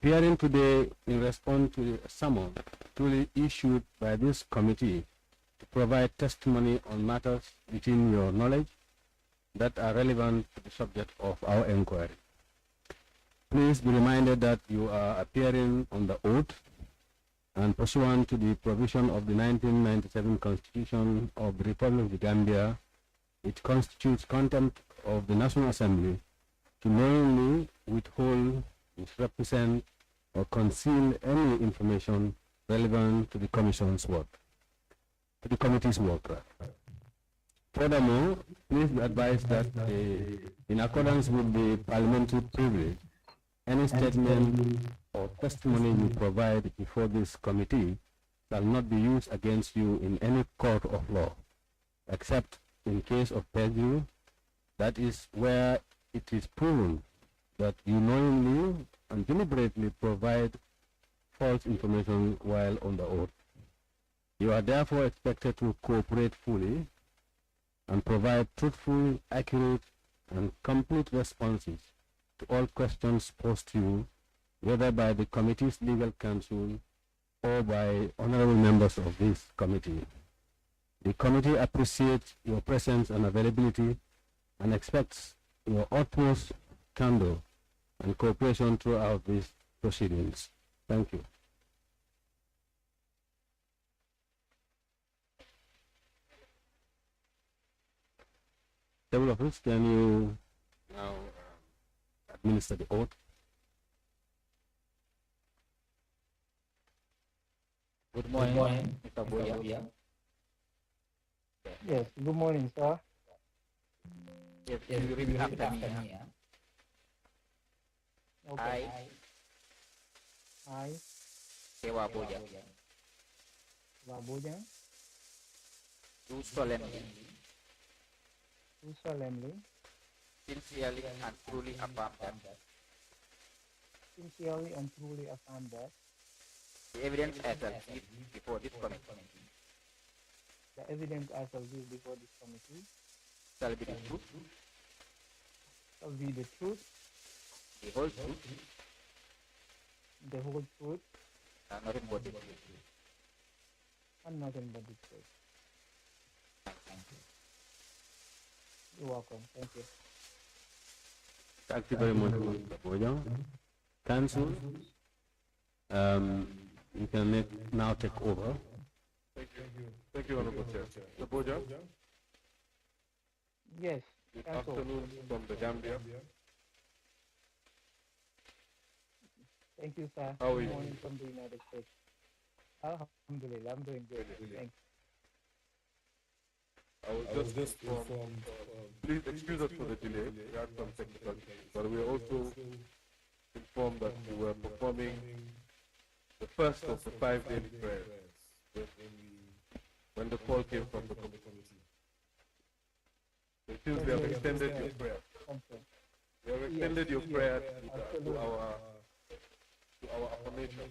Appearing today in response to a summons duly issued by this committee to provide testimony on matters within your knowledge that are relevant to the subject of our inquiry. Please be reminded that you are appearing on the oath and pursuant to the provision of the 1997 Constitution of the Republic of the Gambia, it constitutes contempt of the National Assembly to knowingly withhold, misrepresent, or conceal any information relevant to the Commission's work, to the committee's work. Furthermore, please be advised that in accordance with the parliamentary privilege, any statement or testimony you provide before this committee shall not be used against you in any court of law, except in case of perjury, that is where it is proven that you knowingly and deliberately provide false information while on the oath. You are therefore expected to cooperate fully and provide truthful, accurate, and complete responses to all questions posed to you, whether by the committee's legal counsel or by honorable members of this committee. The committee appreciates your presence and availability and expects your utmost candor and cooperation throughout these proceedings. Thank you. Table of Rules, can you now administer the oath? Good morning, Mr. Boya. Yes, good morning, sir. Yes, you repeat after me. Okay. I, Kewa Boya, Wabuja, do solemnly, do solemnly, sincerely, and truly affirm that sincerely and truly affirm that the evidence I shall give before this committee the evidence I shall give before this committee shall be the truth, shall be the truth, the whole truth, the whole truth, and nothing but the truth. and nothing but the truth. Thank you. You're welcome. Thank you. Thank you very much, Mr. Bojan. Council, you can now take over. Thank you. Thank you, Honorable Chair. Mr. Boja, Yes, good Council. afternoon from the Gambia. Thank you, sir. How are Good you? morning from the United States. Alhamdulillah, I'm doing good. Thanks. I was just informed, please excuse us for the delay. We had some technical issues, but we are also informed that we were performing the first of the 5 daily prayers when the call came from the committee. So it seems we have extended your prayer. We have extended your prayer to our affirmation.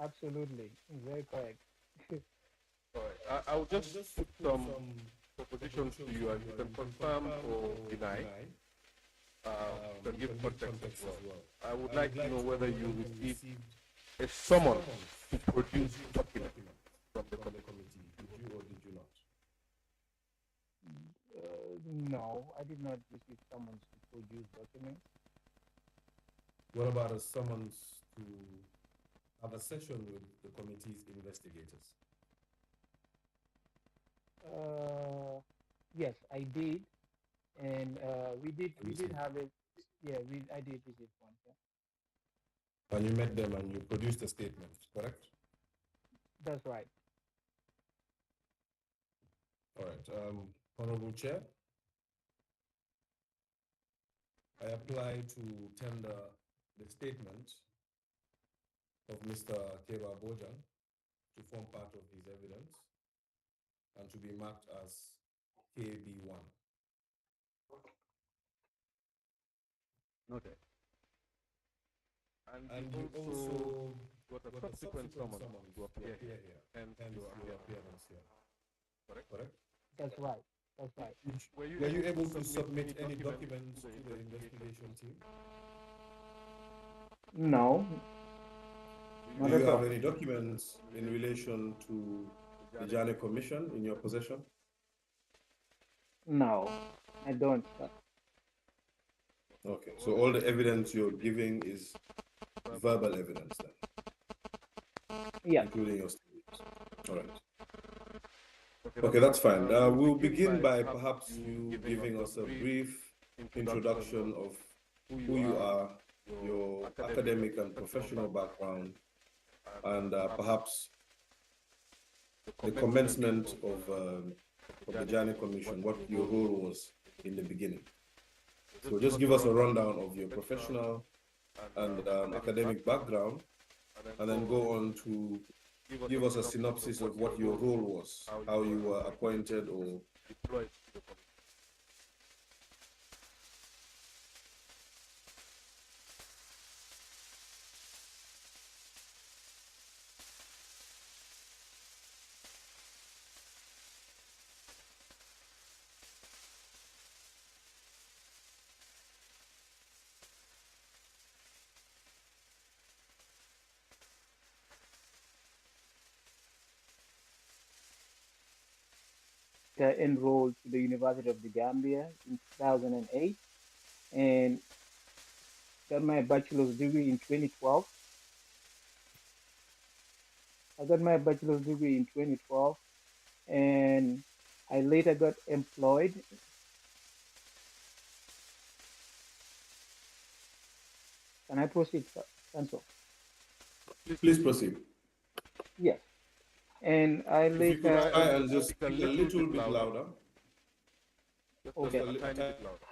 Absolutely. Very correct. All right. I'll just put some propositions to you, and you can confirm or deny. You can give context as well. I would like to know whether you received a summons to produce documents from the committee. Did you or did you not? No, I did not receive summons to produce documents. What about a summons to have a session with the committee's investigators? Yes, I did, and we did have it. Yeah, I did receive one. Yeah. And you met them and you produced a statement, correct? That's right. All right. Honorable Chair, I apply to tender the statement of Mr. Keba Bojan to form part of his evidence and to be marked as KB1. Okay. And you also got a subsequent summons to appear here, and your appearance here. Correct? That's right. That's right. Were you able to submit any documents to the investigation team? No, Do not you at have all. any documents in relation to the Jani Commission in your possession? No, I don't, sir. Okay, so all the evidence you're giving is verbal evidence then, Yeah. including your statements. All right. Okay, Okay, that's that's fine. fine. We'll begin by perhaps you giving us a brief introduction of who you are, your academic and professional background, and perhaps the commencement of the Jani Commission, what your role was in the beginning. So just give us a rundown of your professional and academic background, and then go on to give us a synopsis of what your role was, how you were appointed or deployed to the committee. Enrolled to the University of the Gambia in 2008 and got my bachelor's degree in 2012. I got my bachelor's degree in 2012 and I later got employed. Can I proceed, sir? Cancel. please proceed. Yes. And I If you could later, try and just speak a little bit louder. Just okay. a tiny bit louder.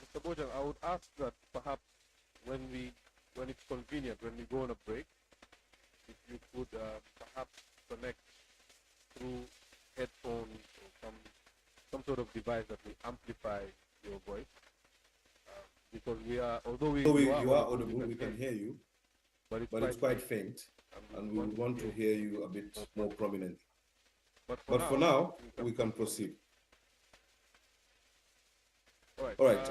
Mr. Bojang, I would ask that perhaps when it's convenient, when we go on a break, if you could perhaps connect through headphones or some sort of device that will amplify your voice, because we are, although You are audible, we can hear you, but but it's quite faint, and we would want to hear you a bit more prominently. But for now, we can proceed. All right.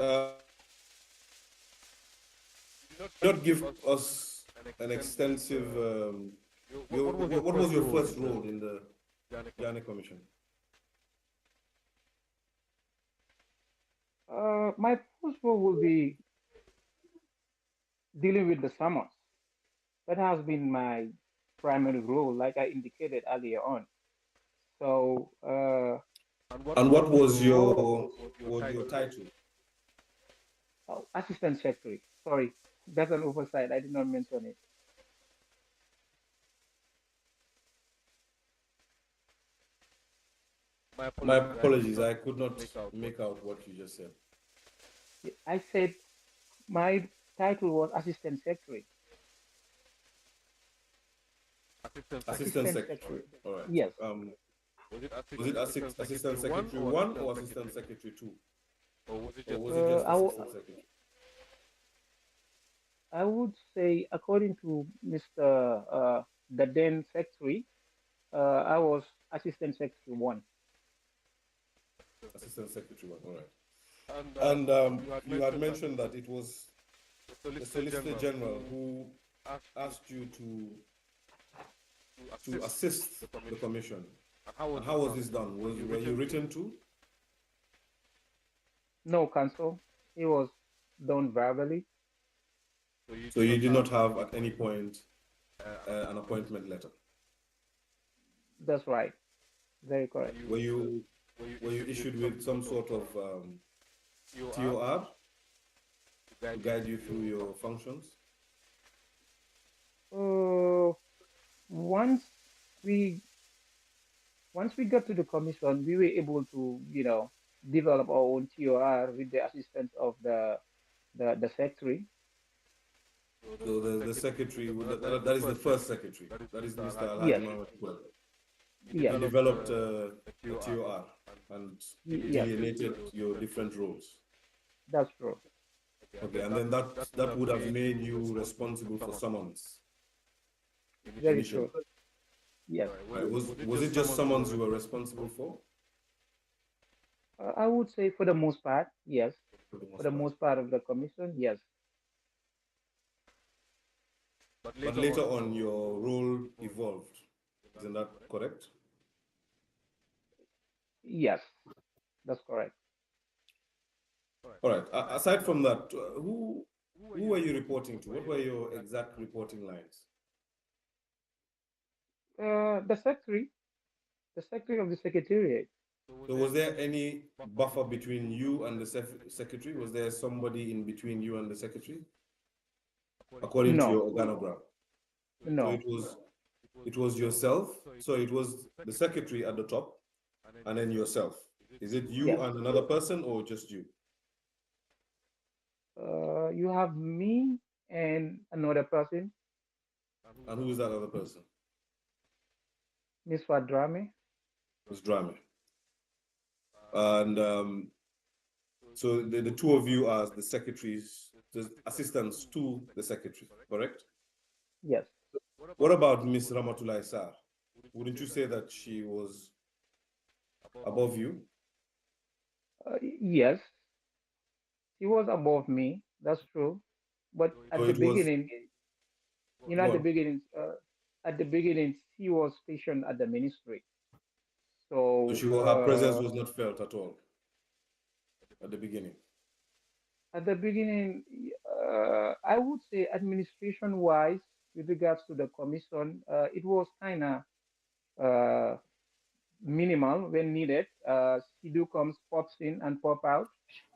Not give us an extensive. What was your first role in the Jani Commission? My first role will be dealing with the summons. That has been my primary role, like I indicated earlier on. So, And what was oh, your title? oh, assistant secretary. Sorry, that's an oversight. I did not mention it. My apologies, I could not make out what you just said. I said my title was assistant secretary. Assistant Assistant Secretary. secretary. All right. Yes. Was it Assistant Secretary 1 or Assistant Secretary 2? Or was it just Uh, I, w- Assistant Secretary? I would say, according to Mr. The then secretary, I was assistant secretary one. Assistant Secretary 1, all right. And And you had you had mentioned that it was the Solicitor General who asked you to assist the Commission. and how And how was this done? Were you written to? No, counsel. It was done verbally. So you So did you not did have not at have any at any point point an an appointment, appointment letter. That's right. Very and correct. Were you were you were you issued with issued some with some sort of sort of TOR TOR to guide to you guide through you through your your functions? functions? Uh, once we once we got to the commission, we were able to, develop our own TOR with the assistance of the secretary. So So the the secretary, secretary, that is the that is the first first secretary, secretary. that is That is Mr. Mr. Alhaji Yes, Alhaji Mohammed Mohammed Kula. Kula. He yes, He developed developed a a TOR TOR and and yes, delineated delineated your your different different roles. roles. that's true. Okay, and Okay, then and then that would that have would have made made you you responsible for responsible for summons summons Very initially. initially. true. Yes. All right. Right? Was it Was just it just summons you were summons you were responsible responsible for for I would say for the most part, yes. for the For most the part? most part of the commission, yes. but But later later on on, your your role role evolved. evolved. Isn't that Isn't that correct? correct? Yes, that's correct. All right. All right. Aside from Aside that, from that, who were who you were you reporting to? reporting What to? were What were your your exact exact reporting lines? reporting lines? The secretary of the secretariat. So was So there was there any any buffer buffer between between you and the you and the secretary, secretary? Was there somebody in between you and the secretary, according to according your to No, your organogram? organogram? So So no. it was yourself. yourself. So it So was it was the the secretary at the secretary at top, the top, and then and then yourself. yourself. Is it Is it you and you Yes. and another another person? person or just you? You have me and another person, And who is And that who is other that other person? person? Miss Fadrami. It's Drama. Drame. And And so so the the two two of of you you are are the the secretaries, the assistants assistants to the to the secretary, secretary, correct? correct? Yes. What What about Miss about Miss Ramatulai Sar? Ramatulai Sar? Wouldn't you say Wouldn't you that say she that was she was above you? above you? Yes, she was above me. That's true. But So it So at was the it was beginning, go on. at the one. beginning, she was stationed at the ministry. So So her presence was not felt at all at the beginning. at the beginning, I would say administration-wise, with regards to the commission, it was kind of uh, minimal when needed. She do comes, pops in and pop out,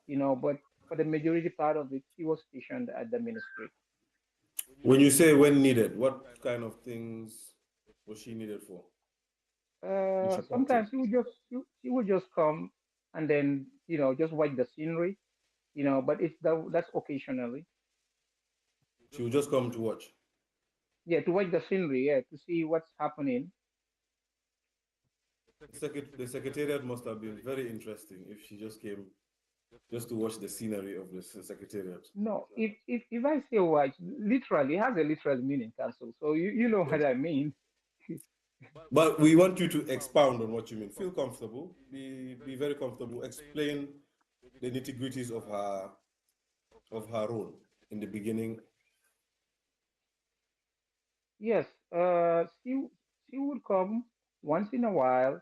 but for the majority part of it, she was stationed at the ministry. When you say when needed, what kind of things was she needed for? When she popped in, Sometimes she would just come and then just watch the scenery, but that's occasionally. you she just would come just to come watch. to watch. Yeah, to watch the scenery, yeah, to see what's happening. The The secretariat must secretariat have must been have been very very interesting interesting if she just came just to just watch to the watch the scenery. scenery of the secretariat. No, if I say watch, literally it has a literal meaning, council. So you know Yes. what I mean. But But we we want you want to you to expound on expound what on you what mean. you Feel mean. Feel comfortable. comfortable. Be Be very very comfortable. comfortable. Explain Explain the the nitty nitty gritties gritties of of her her role role in in the the beginning. beginning. Yes, she would come once in a while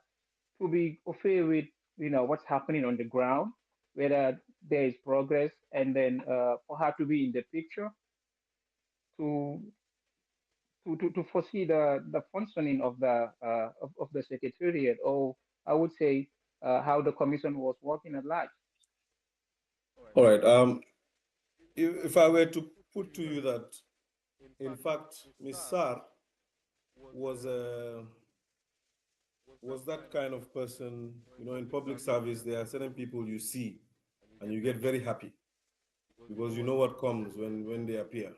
to be okay with what's happening on the ground, whether there is progress, and then for her to be in the picture to to foresee the functioning of the secretariat, or I would say how the commission was working at large. All right. All right. If If I I were were to to put put to to you you that, that, in in fact, fact, Miss Miss Sar Sar was was that was kind that of kind of person. person. In In public public service, there service, are there are certain certain people you people you see, see, and you and get you very get very happy happy because you know because you what know what comes comes when they appear.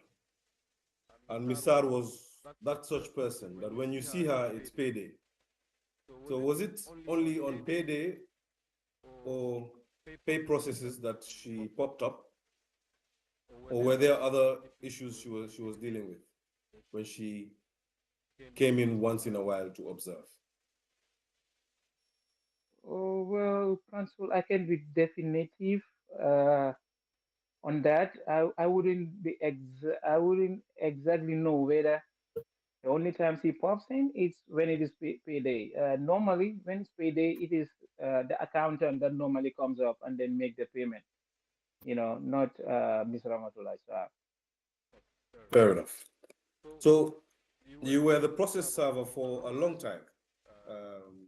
And Miss And Sar Miss was Sar was that such that such person that person when that you when see you her, see it's her, it's payday. payday. So was So it was it only on only on payday payday or or pay pay processes that processes she that popped she up, popped up, or were or there were other there other issues issues she was dealing dealing with with when when she she came in came once in in a once while in a to while observe? to observe? Oh well, council, I can be definitive uh, on that. I wouldn't exactly know whether the only time he pops in is when it is payday. Normally, when it's payday, it is the accountant that normally comes up and then make the payment. not Ms. Ramatullah Shah. Fair enough. So you were the process server for a long time. Um,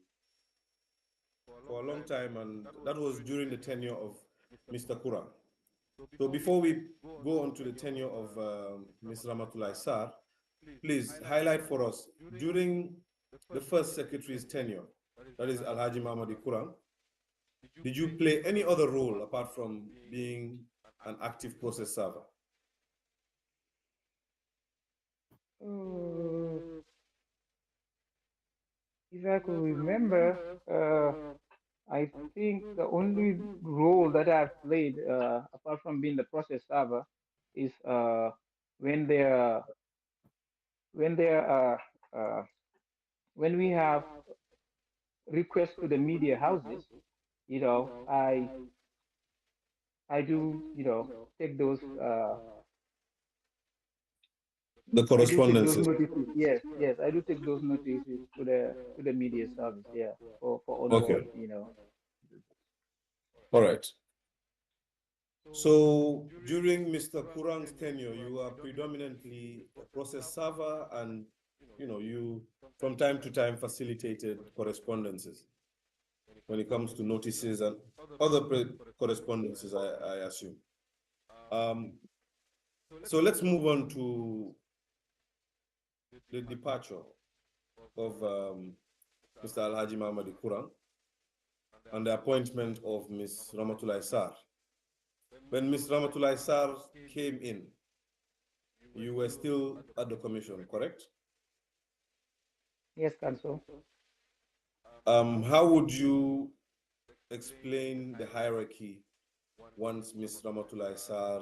for a long time, and that was during the tenure of Mr. Kurang. So before we go on to the tenure of Ms. Ramatullah Sar, please highlight for us during the first secretary's tenure, that is Alhaji Mamadi Kurang, did you play any other role apart from being an active process server? Uh, if I could remember, uh, I think the only role that I've played, apart from being the process server, is when there when there uh, when we have requests to the media houses, you know, I do, take those The I do take those correspondences. notices. Yes, yes, I do take those notices to the media service. Yeah, for Okay, ongoing, all right. So during Mr. Kurang's tenure, you are predominantly a process server and you from time to time facilitated correspondences when it comes to notices and other correspondences, I assume. Um, so let's move on to the departure of Mr. Alhaji Mamadi Kurang and the appointment of Ms. Ramatullah Sar. When Ms. Ramatullah Sar came in, you were still at the commission, correct? Yes, Council. How would you explain the hierarchy once Ms. Ramatullah Sar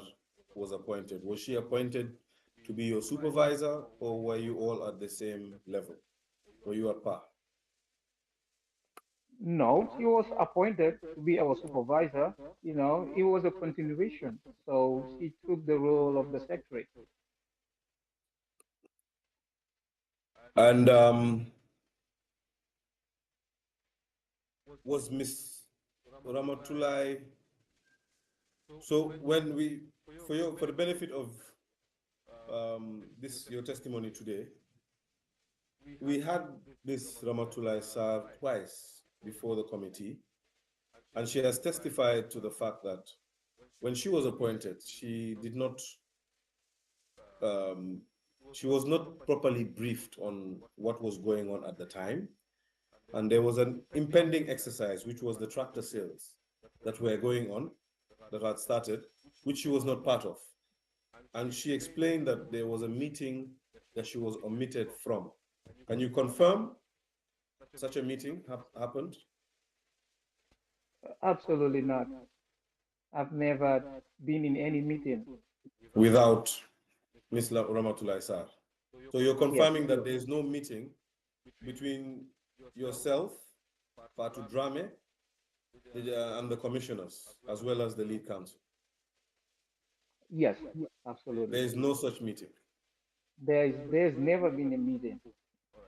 was appointed? Was she appointed to be your supervisor, or were you all at the same level? Were you at par? No, she was appointed to be our supervisor. It was a continuation. So she took the role of the secretary. And was Ms. Ramatullah, so when we, for the benefit of this, your testimony today, we had Ms. Ramatullah Sar twice before the committee, and she has testified to the fact that when she was appointed, um, she was not properly briefed on what was going on at the time. And there was an impending exercise, which was the tractor sales that were going on, that had started, which she was not part of. And she explained that there was a meeting that she was omitted from. Can you confirm such a meeting happened? Absolutely not. I've never been in any meeting. Without Ms. Ramatullah Sar. So you're Yes, confirming that there is no meeting between yourself, Patu Drame, and the commissioners, as well as the lead counsel. yes, There absolutely. is no such meeting. There's never been a meeting.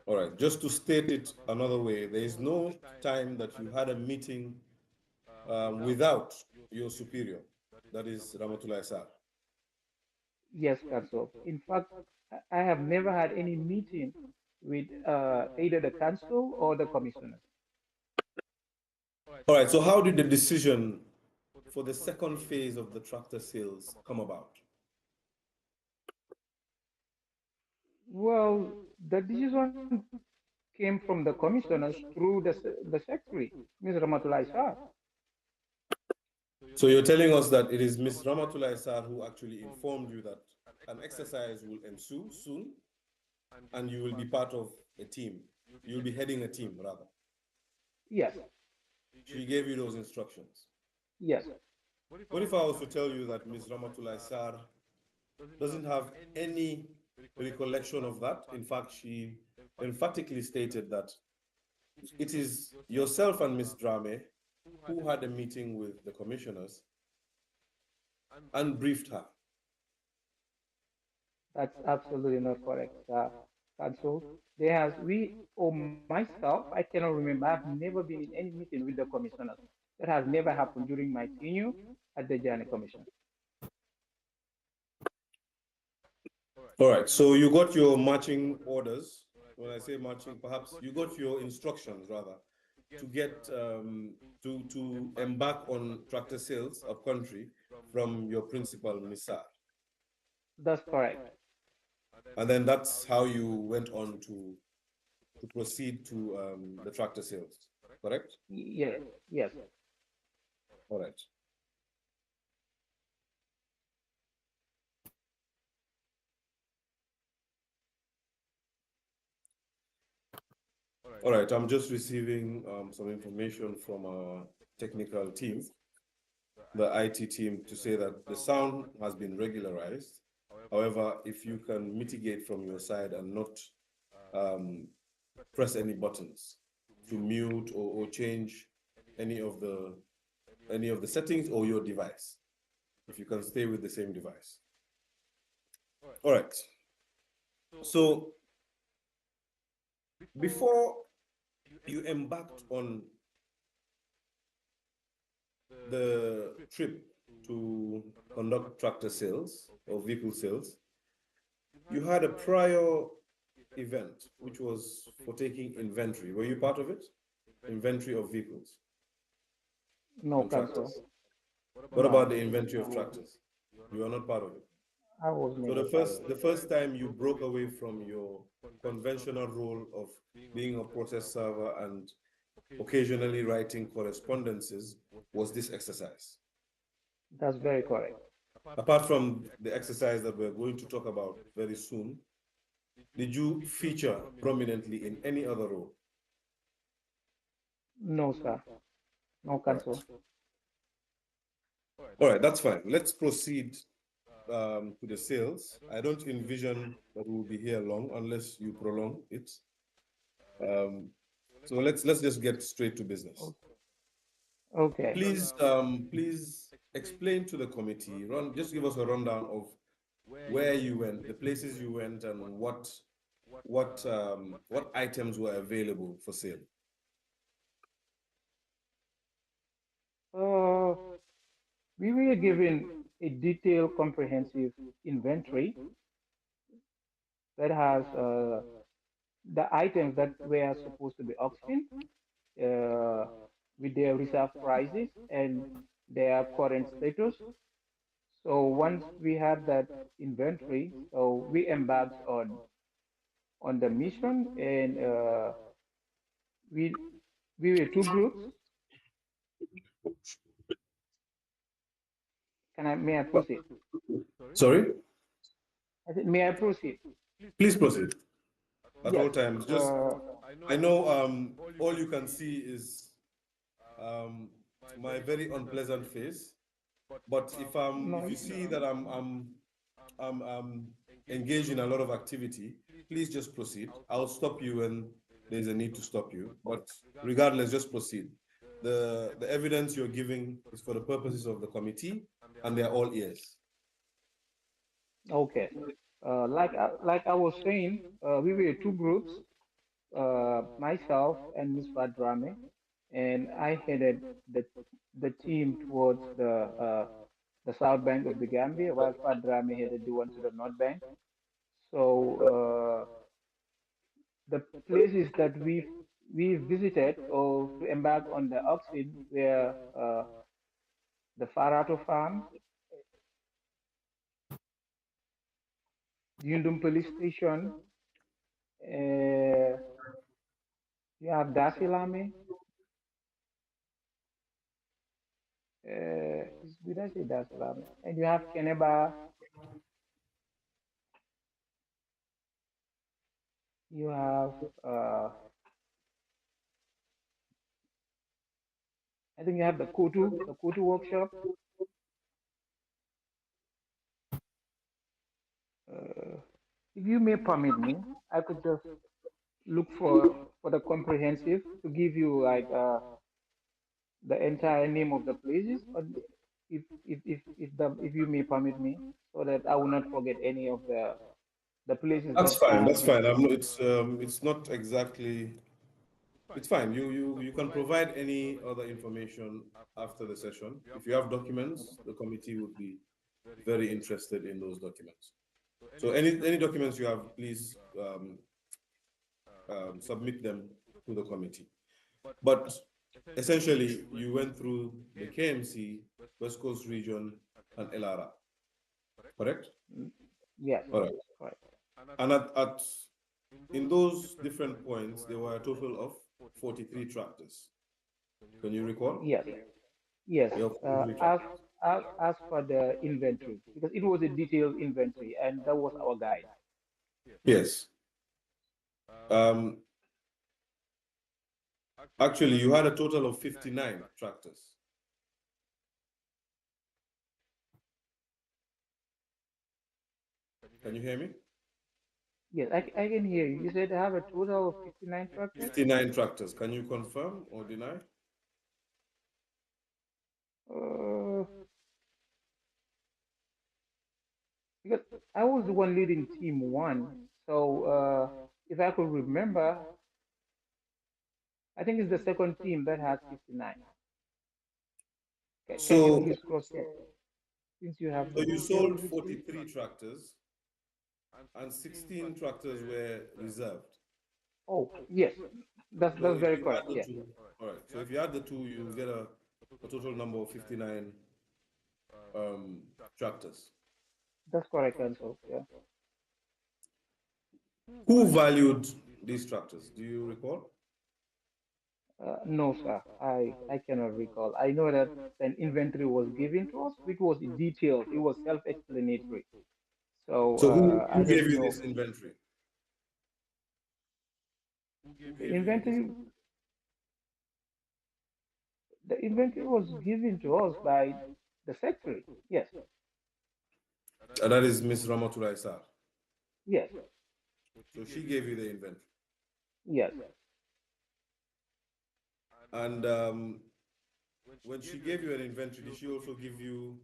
All right, just to state it another way, there is no time that you had a meeting without your superior, that is Ramatullah Sar. Yes, Council. In fact, I have never had any meeting with either the council or the commissioners. All right, so how did the decision for the second phase of the tractor sales come about? Well, the decision came from the commissioners through the secretary, Ms. Ramatullah Shah. So you're telling us that it is Ms. Ramatullah Sar who actually informed you that an exercise will ensue soon and you will be part of a team. You'll be heading a team, rather. Yes, She gave you those instructions. yes. What if I was to tell you that Ms. Ramatullah Sar doesn't have any recollection of that? In fact, she emphatically stated that it is yourself and Ms. Drame who had a meeting with the commissioners and briefed her. That's absolutely not correct, council. There has we or myself, I cannot remember. I've never been in any meeting with the commissioners. That has never happened during my tenure. at the Jani Commission. All right, so you got your marching orders. When I say marching, perhaps you got your instructions rather to get to embark on tractor sales of country from your principal Misar. That's correct. And then that's how you went on to proceed to the tractor sales, correct? Yes, yes. All right. All right, I'm just receiving some information from our technical team, the IT team, to say that the sound has been regularized. However, if you can mitigate from your side and not press any buttons to mute or change any of the settings or your device, if you can stay with the same device. All right. So before you embarked on the trip to conduct tractor sales or vehicle sales, you had a prior event, which was for taking inventory. Were you part of it? Inventory of vehicles No, and Council. tractors. What about No, the inventory of tractors? You are not part of it. I was So never part of the it. first time you broke away from your conventional role of being a process server and occasionally writing correspondences was this exercise. That's very correct. Apart from the exercise that we're going to talk about very soon, did you feature prominently in any other role? No, sir. No, Council. All right, that's fine. Let's proceed to the sales. I don't envision that we'll be here long unless you prolong it. So let's just get straight to business. Okay. Please explain to the committee. Just give us a rundown of where you went, the places you went, and what items were available for sale. We were given a detailed, comprehensive inventory that has the items that were supposed to be auctioned uh, with their reserve prices and their current status. So once we had that inventory, so we embarked on the mission, and we we were two groups. May I proceed? Sorry? I said, may I proceed? Please proceed. At Yes. all times. Just I know all you can see is my very unpleasant face. But if you see that I'm engaged in a lot of activity, please just proceed. I'll stop you when there's a need to stop you. But regardless, just proceed. The evidence you're giving is for the purposes of the committee, and they're all ears. Okay. Like I was saying, we were two groups, myself and Ms. Fadrame, and I headed the team towards the south bank of the Gambia, while Fadrame headed the one to the north bank. So the places that we visited or to embark on the auction were the Farato Farm, Yundum Police Station, uh, you have Dasilame. Did I say Dasilame? And you have Keneba. You have I think you have the Kutu workshop. Uh, if you may permit me, I could just look for the comprehensive to give you like the entire name of the places, or if you may permit me, so that I will not forget any of the places That's that fine. we That's fine. visited. It's not exactly It's fine. You can provide any other information after the session. If you have documents, the committee would be very interested in those documents. So any documents you have, please submit them to the committee. But essentially, you went through the KMC, West Coast Region, and LRA, correct? Yes, All right. correct. And in those different points, there were a total of 43 tractors. Can you recall? Yes, yes. You have 43 As, tractors. as per the inventory, because it was a detailed inventory, and that was our guide. Yes. Um, Actually, you had a total of 59 tractors. Can you hear me? Yes, I can hear you. You said I have a total of 59 tractors. 59 tractors. Can you confirm or deny? Uh, because I was the one leading team one, so if I could remember, I think it's the second team that has 59. Can you So, please cross check since you have so the you detailed sold history? 43 tractors and 16 tractors were reserved. Oh, yes, So that's if very you add correct. the Yeah, two, all right. So if you add the two, you get a total number of 59 tractors. that's correct answer. Yeah. Who valued these tractors? Do you recall? No, sir, I cannot recall. I know that an inventory was given to us, which was detailed. It was self-explanatory. So So who I gave don't you know. this inventory? Who The gave you this? inventory, the inventory was given to us by the secretary. Yes, And that is Miss Ramotulai Sar. yes, So she gave you the inventory. yes. And when she gave you an inventory, did she also give you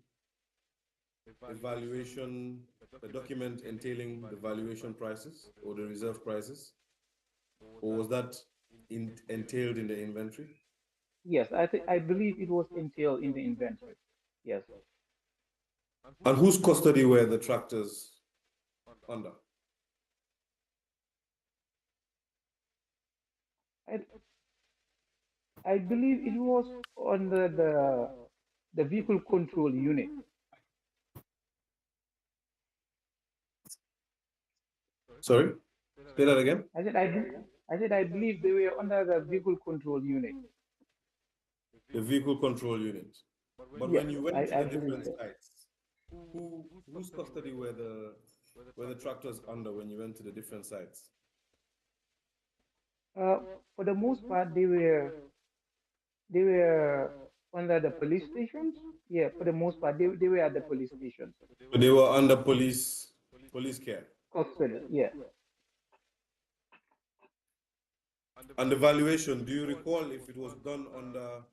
a valuation, a document entailing the valuation prices or the reserve prices? Or was that entailed in the inventory? Yes, I believe it was entailed in the inventory. Yes. And whose custody were the tractors under? I I believe it was under the vehicle control unit. Sorry, say that again. I said I believe they were under the vehicle control unit. The vehicle control unit. But Yes, when you went to I the believe different so. sites, whose custody were the tractors under when you went to the different sites? Uh, for the most part, they were under the police stations. Yeah, for the most part, they were at the police stations. So they were under police care. Custody. Yeah. And the valuation, do you recall if it was done under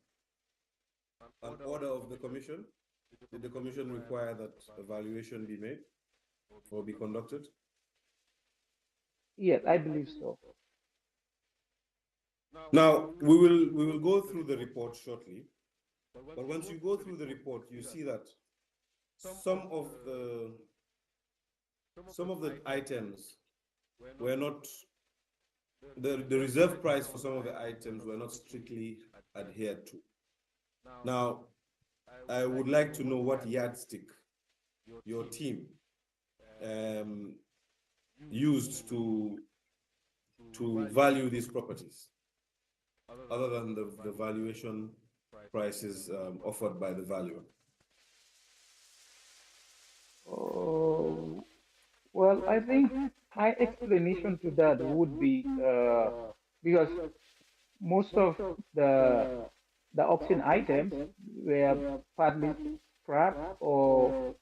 an order of the commission? Did the commission require that a valuation be made or be conducted? Yes, I believe so. Now we will go through the report shortly, but once you go through the report, you see that some of the items were not the reserve price for some of the items were not strictly adhered to. Now, I would like to know what yardstick your team used to value these properties, other than the valuation prices offered by the valuer. Oh, well, I think my explanation to that would be because most of the the auction items were partly scrapped or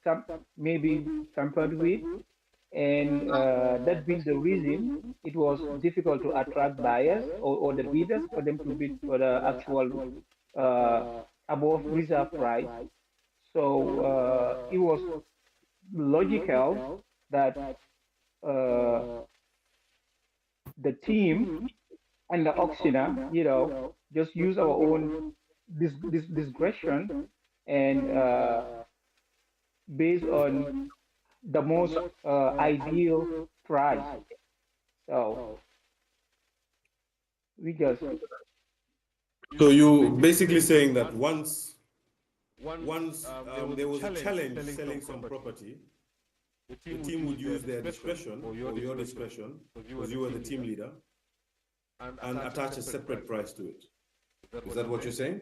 maybe tampered with, and that being the reason, it was difficult to attract buyers or the bidders for them to bid for the actual uh, above reserve price. So it was logical that uh, the team and the auctioneer, just use our own this discretion and based on the most ideal price. So we just So you basically saying that once there was a challenge selling some property, the team would use their discretion or your discretion, because you were the team leader, and attach a separate price to it. Is that what you're saying?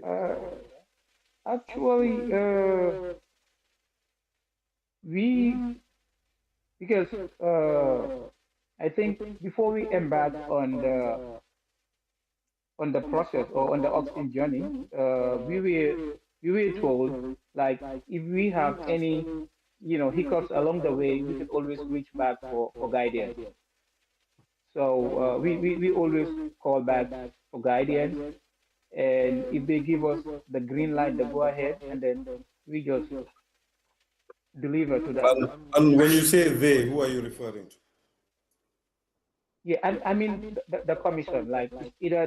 actually we because I think before we embark on the process or on the auction journey, we were told like if we have any hiccups along the way, we can always reach back for guidance. So we always call back for guidance, and if they give us the green light, the go ahead, and then we just deliver to that. And when you say they, who are you referring to? Yeah, I mean the commission, like it's either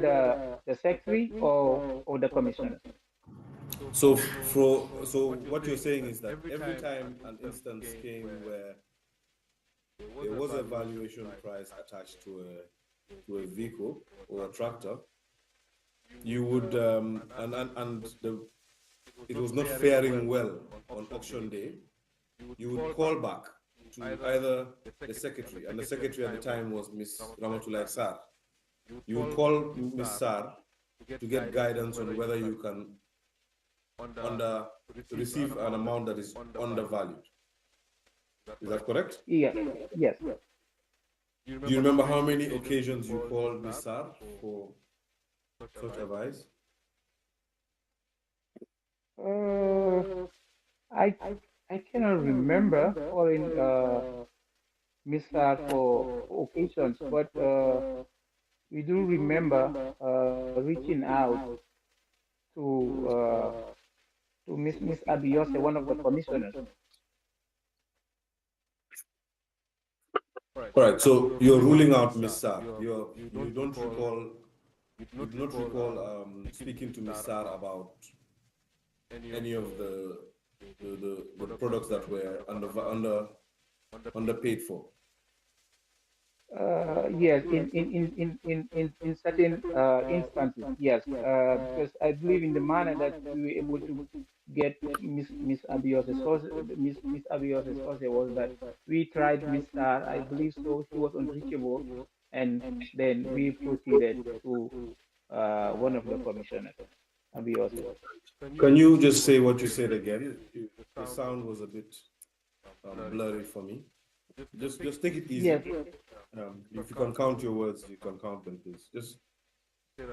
the secretary or the commissioners. So what you're saying is that every time an instance came where there was a valuation price attached to a vehicle or a tractor, you would it was not faring well on auction day, you would call back to either the secretary, and the secretary at the time was Miss Ramatullah Sar. You would call Miss Sar to get guidance on whether you can receive an amount that is undervalued. Is that correct? Yes, yes. Do you remember how many occasions you called Miss Sar for such advice? Uh, I cannot remember calling Mr. for occasions, but we do remember reaching out to uh, to Miss Abiose, one of the commissioners. All right, so you're ruling out Miss Sar. You do not recall speaking to Miss Sar about any of the products that were underpaid for. Yes, in certain instances, yes, because I believe in the manner that we were able to get Miss Abiose's source, Miss Abiose's source was that we tried Miss Star, I believe so, she was unreachable, and then we proceeded to one of the commissioners, Abiose. Can you just say what you said again? The sound was a bit blurry for me. Just take it easy. Yes. If you can count your words, you can count them, please. Just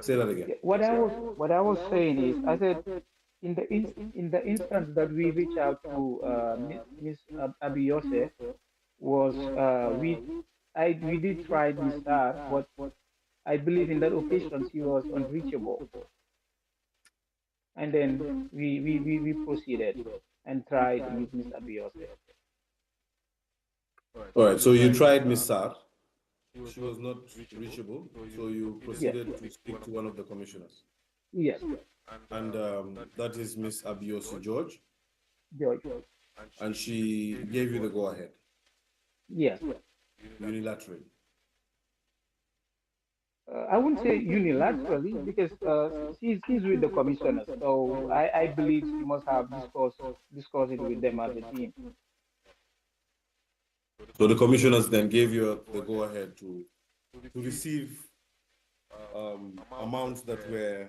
say that again. What I was saying is, I said in the instance that we reached out to Miss Abiose was we did try Miss Star, but I believe in that occasion she was unreachable, and then we proceeded and tried Miss Abiose. All right, so you tried Miss Sar. She was not reachable, so you Yes, proceeded to speak to one of the commissioners. yes, And that is Miss Abiose George, George. and she gave you the go-ahead Yes. unilaterally. I wouldn't say unilaterally because she's with the commissioners, so I believe she must have discussed it with them as a team. So the commissioners then gave you the go-ahead to receive amounts that were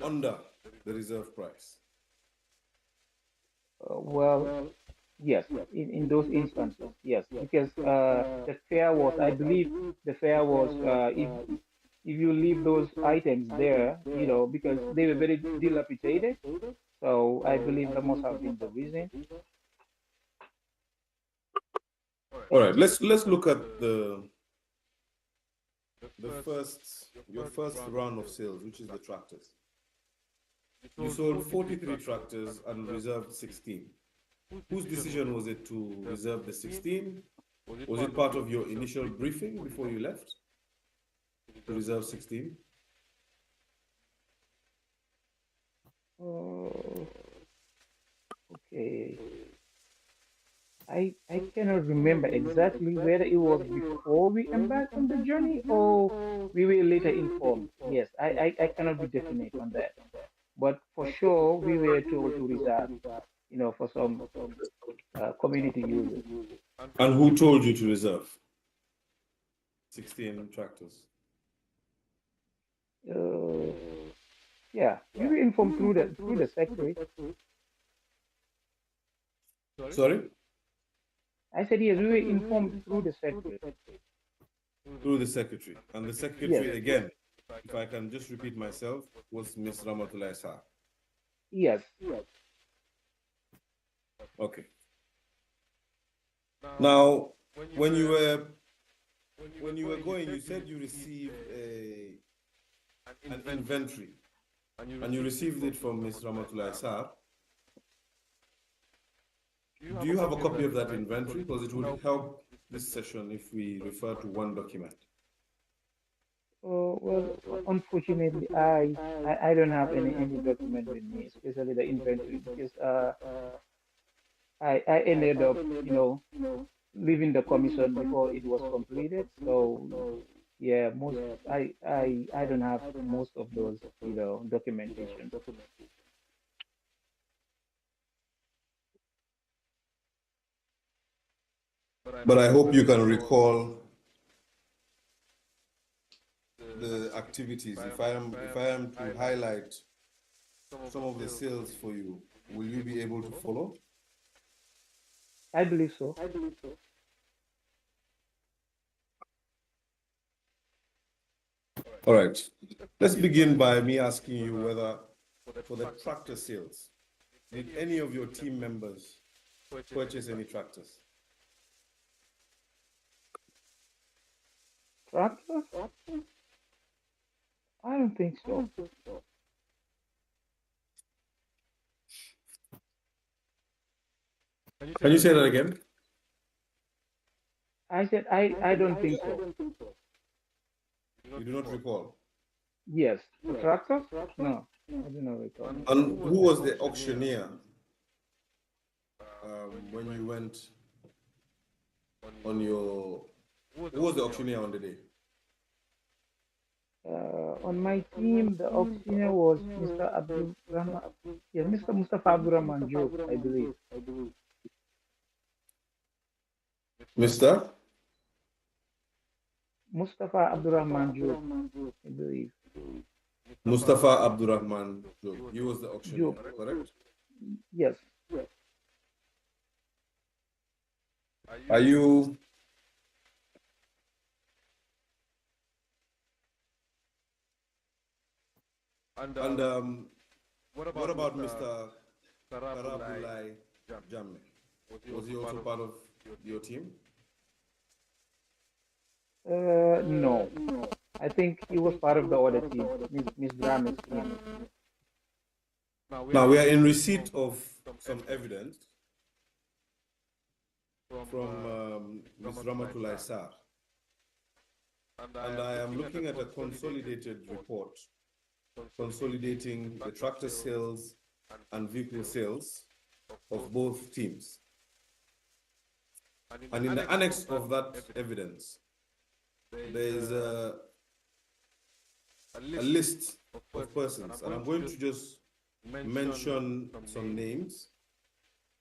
under the reserve price. Well, yes, in those instances, yes, because the fare was, I believe, the fare was if you leave those items there, because they were very dilapidated. So I believe that must have been the reason. All right, let's look at your first round of sales, which is the tractors. You sold 43 tractors and reserved 16. Whose decision was it to reserve the 16? Was it part of your initial briefing before you left? Reserve 16? Oh, okay. I cannot remember exactly whether it was before we embarked on the journey or we were later informed. Yes, I cannot be definite on that. But for sure, we were told to reserve, for some community users. And who told you to reserve 16 tractors? Uh, yeah, we were informed through the secretary. Sorry? I said yes, we were informed through the secretary. Through the secretary. And the Yes, secretary, again, if I can just repeat myself, was Ms. Ramatullah Sarr. yes. Okay. Now, when you were going, you said you received an inventory, and you received it from Ms. Ramatullah Sarr. Do you have a copy of that inventory? Because it would help this session if we refer to one document. Well, unfortunately, I don't have any document with me, especially the inventory, because I ended up, leaving the commission before it was completed. So yeah, I don't have most of those, documentation. But I hope you can recall the activities. If I am to highlight some of the sales for you, will you be able to follow? I believe so. All right. Let's begin by me asking you whether for the tractor sales, did any of your team members purchase any tractors? Tractors? I don't think so. Can you say that again? I said I don't think so. You do not recall. Yes, for tractors? No, I do not recall. And who was the auctioneer when you went on your? Who was the auctioneer on the day? On my team, the auctioneer was Mr. Abdul Rahman. Yes, Mr. Mustafa Abdurrahman Job, I believe. Mr. Mustafa Abdurrahman Job, I believe. Mustafa Abdurrahman Job. He was the auctioneer, Job, correct? yes. Are you? And what about Mr. Karabulai Jamme? Was he also part of your team? No, I think he was part of the other team, Miss Drame's team. Now we are in receipt of some evidence from Ms. Ramatullah Sarr, and I am looking at a consolidated report consolidating the tractor sales and vehicle sales of both teams. And in the annex of that evidence, there is a list of persons, and I'm going to just mention some names.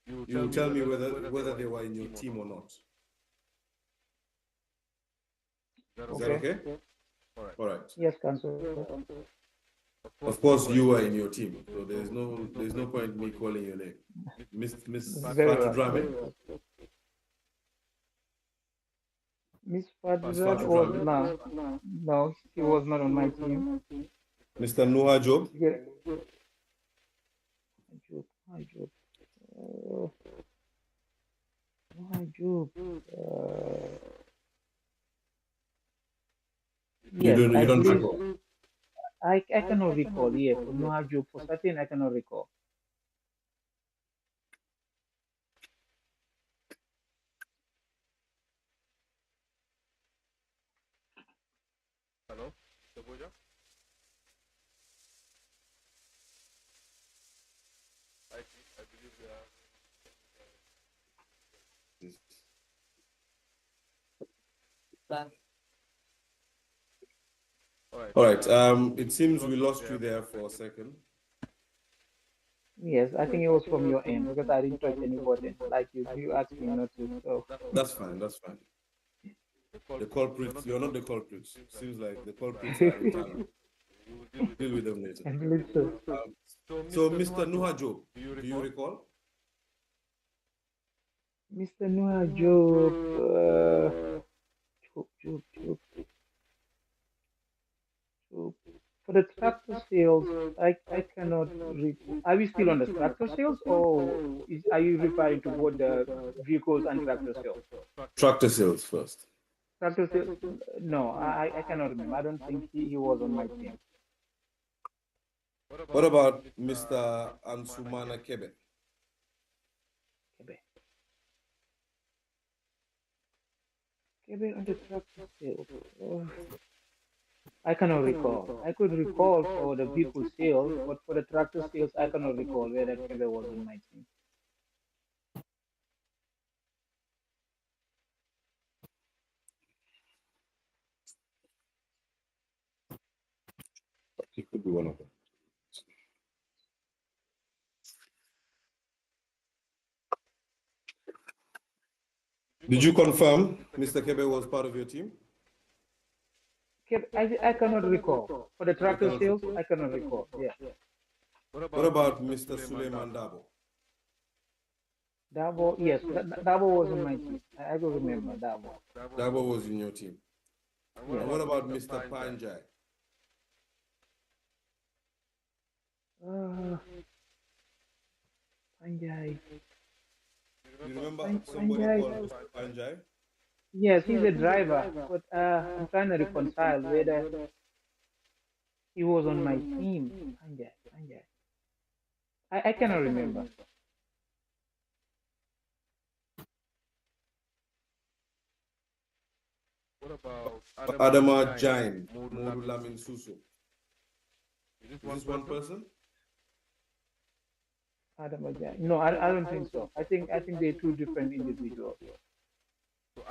You will tell me whether they were in your team or not. Is that okay? All right. Yes, Council. Of course, you were in your team, so there's no point in me calling your name. Miss Very Fatu well. Drame. Miss Miss Fadran Fatu was Drame. no, she was not on my team. Mr. Noah Job. Yeah. Job, hi Job. Uh, hi Job. Yes, I You don't believe recall. I cannot recall. Yeah, for Noah Job, for certain I cannot recall. Hello? All right. It seems we lost you there for a second. Yes, I think it was from your end because I didn't touch any button. Like you asked me not to. So That's fine. That's fine. The culprits, you're not the culprits. Seems like the culprits are internal. Deal with them later. I believe so. So, Mr. Nuha Job, do you recall? Mr. Noah Job, Job. So for the tractor sales, I cannot recall. Are we still on the tractor sales, or are you referring to both the vehicles and tractor sales? Tractor sales first. Tractor sales? No, I cannot remember. I don't think he was on my team. What about Mr. Ansumana Kebe? Kebe. Kebe on the tractor sales. I cannot recall. I could recall for the vehicle sales, but for the tractor sales, I cannot recall whether Kebe was on my team. He could be one of them. Did you confirm Mr. Kebe was part of your team? I cannot recall. For the tractor sales, I cannot recall. Yeah. What about Mr. Suleiman Dabo? Dabo, yes, Dabo was on my team. I do remember Dabo. Dabo was in your team. Yeah. And what about Mr. Panjai? Panjai. You remember somebody Panjai. called Mr. Panjai? Yes, he's a driver, but I'm trying to reconcile whether he was on my team. Panjai. I cannot remember. What about Adama Jain, Modu Lamin Suso. Is this one person? Adam Ajay. No, I don't think so. I think they're two different individuals.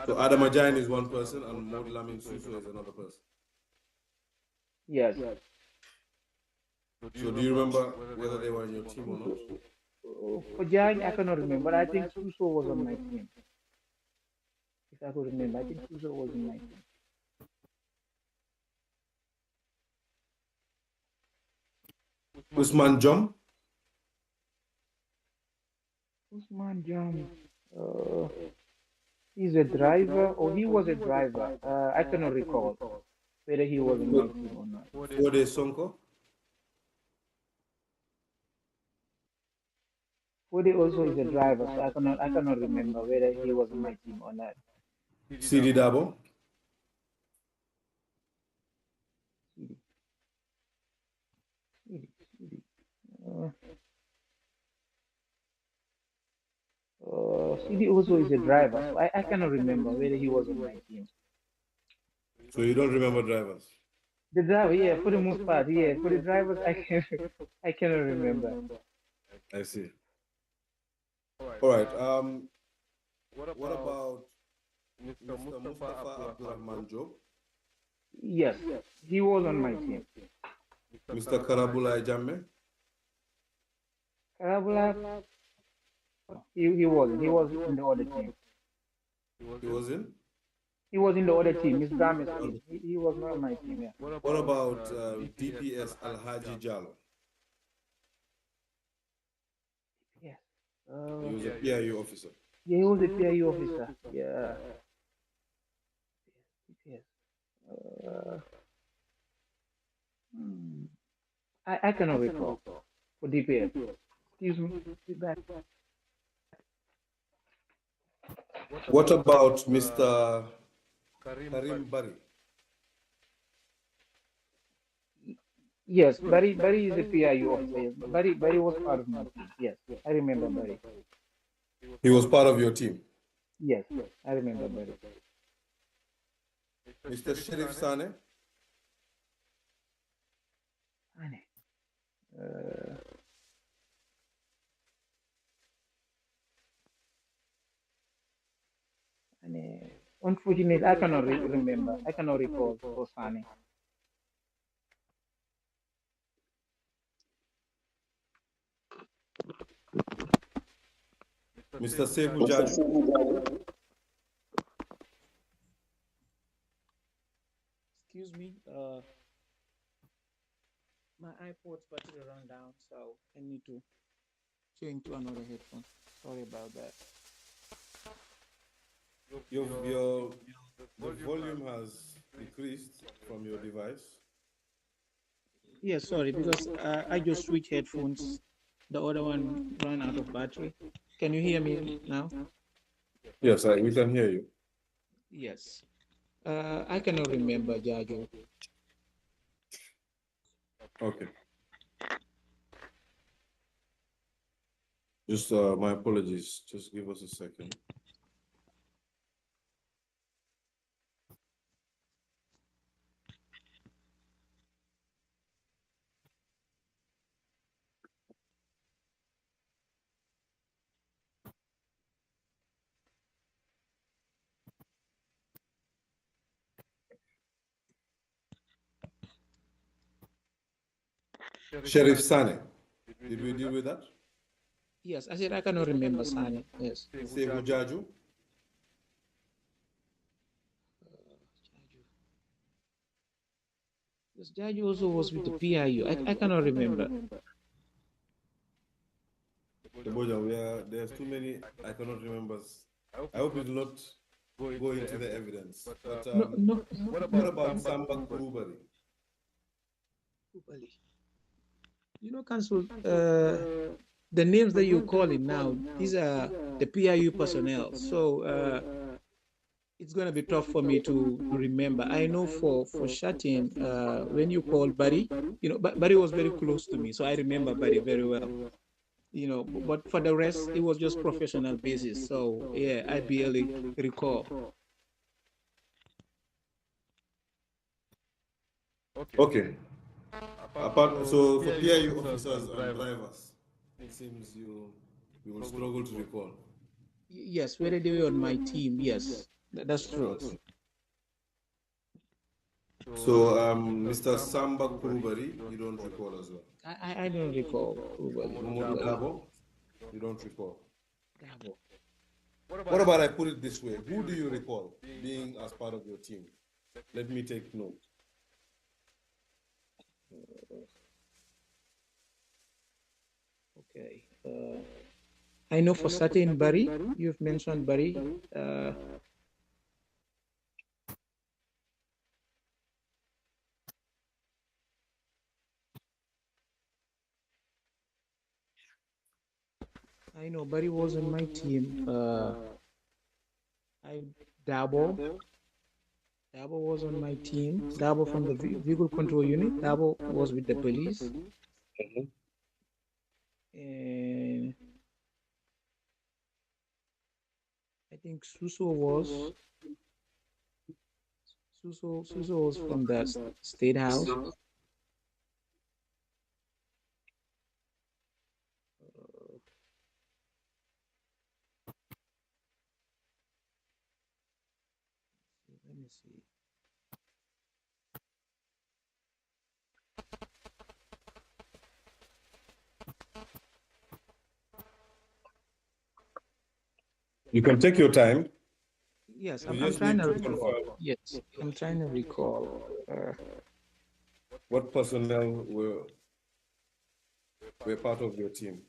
So Adama Jain is one person and Modu Lamin Suso is another person. Yes. So do you remember whether they were in your team or not? For Jain, I cannot remember. I think Suso was on my team. If I could remember, I think Suso was on my team. Usman Jom? Usman Jam. He's a driver, or he was a driver. I cannot recall whether he was in my team or not. Fode Sonko? Fode also is a driver, so I cannot remember whether he was in my team or not. Sidi Dabo? Sidi. CD also is a driver, so I cannot remember whether he was on my team. So you don't remember drivers? The driver, yeah, for the most part, yeah. For the drivers, I cannot remember. I see. All right. What about Mr. Mustafa Abdurrahman Job? Yes, he was on my team. Mr. Karabulai Jamme? Karabula, he wasn't. He was in the other team. He was in? He was in the other team, Miss Gram's team. He was not on my team, yeah. What about DPS Alhaji Jallo? Yes. He was a PIU officer. Yeah, he was a PIU officer. Yeah. Yes. I cannot recall for DPS. Excuse me. Be back. What about Mr. Karim Bari? Yes, Barry is a PIU officer. Yes. Barry was part of my team. Yes, I remember Barry. He was part of your team. Yes, I remember Barry. Mr. Sharif Sane? Unfortunately, I cannot remember. I cannot recall for Sani. Mr. Sehu Jaju? Excuse me, my iPod's battery run down, so I need to change to another headphone. Sorry about that. The volume has decreased from your device. Yeah, sorry, because I just switched headphones. The other one ran out of battery. Can you hear me now? Yes, we can hear you. Yes. I cannot remember, Jajo. Okay. Just my apologies. Just give us a second. Sheriff Sane, did we deal with that? Yes, I said I cannot remember Sani. Yes. Sehu Jaju? Yes, Jajo also was with the PIU. I cannot remember. There's too many I cannot remember. I hope you do not go into the evidence. But No. what about Samba Kurubari? You know, Council, the names that you're calling now, these are the PIU personnel. So it's going to be tough for me to remember. I know for Shatin, when you call Barry, you know, Barry was very close to me, so I remember Barry very well. You know, but for the rest, it was just professional basis. So yeah, I barely recall. Okay. So for PIU officers and drivers, it seems you will struggle to recall. Yes, whether they were on my team, yes, that's true. So, Mr. Samba Kurubari, you don't recall as well? I don't recall Kurubari. Momodu Dabo, you don't recall? Dabo. What about I put it this way? Who do you recall being as part of your team? Let me take note. Okay. I know for certain Barry, you've mentioned Barry. I know Barry was on my team. Dabo was on my team. Dabo from the vehicle control unit. Dabo was with the police. And I think Suso was from the State House. Let me see. You can take your time. Yes, I'm trying to recall. Yes, I'm trying to recall. What personnel were part of your team?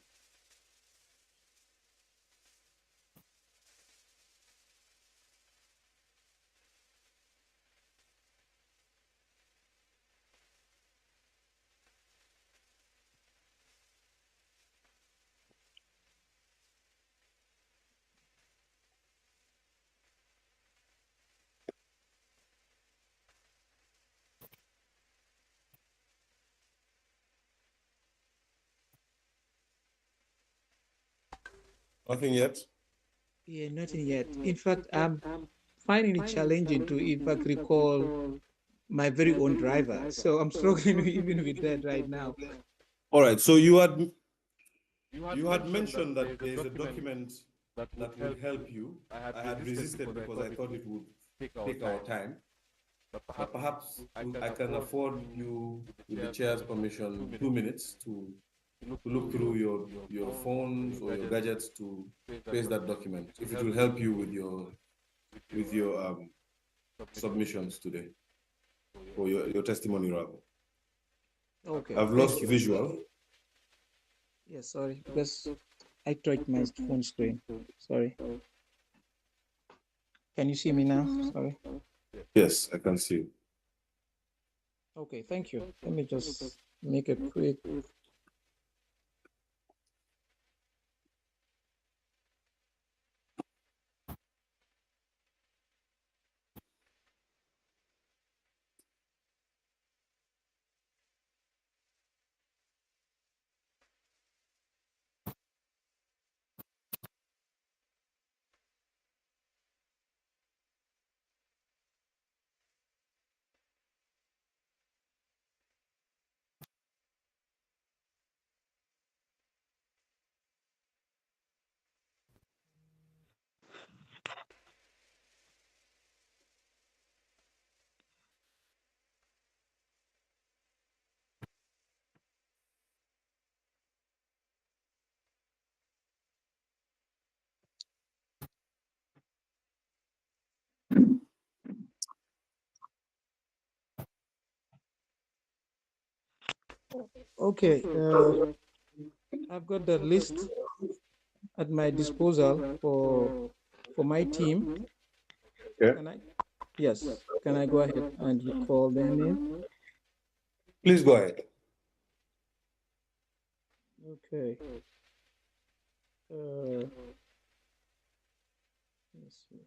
Nothing yet? Yeah, nothing yet. In fact, I'm finding it challenging to, in fact, recall my very own driver. So I'm struggling even with that right now. All right. So you had mentioned that there is a document that would help you. I had resisted because I thought it would take our time, but perhaps I can afford you, with the chair's permission, 2 minutes to look through your phones or your gadgets to paste that document, if it will help you with your submissions today, or your testimony rather. Okay, I've thank lost you. visual. Yes, sorry, because I touched my phone screen. Sorry. Can you see me now? Sorry. Yes, I can see. Okay, thank you. Let me just make a quick. Okay, I've got the list at my disposal for my team. Okay. Can I? Yes. Can I go ahead and you call their name? Please go ahead. Okay. Let's see.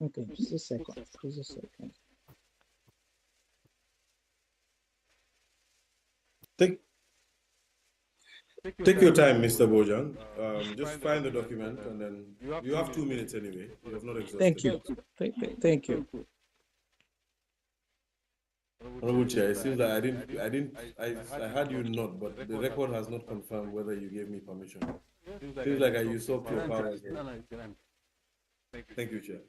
Okay, just a second. Just a second. Take your time, Mr. Bojang. Just find the document, and then you have 2 minutes anyway. You have not exhausted. Thank you. Thank you. Honorable Chair, it seems that I had you not, but the record has not confirmed whether you gave me permission. Seems like I usurped your powers. Thank you, Chair.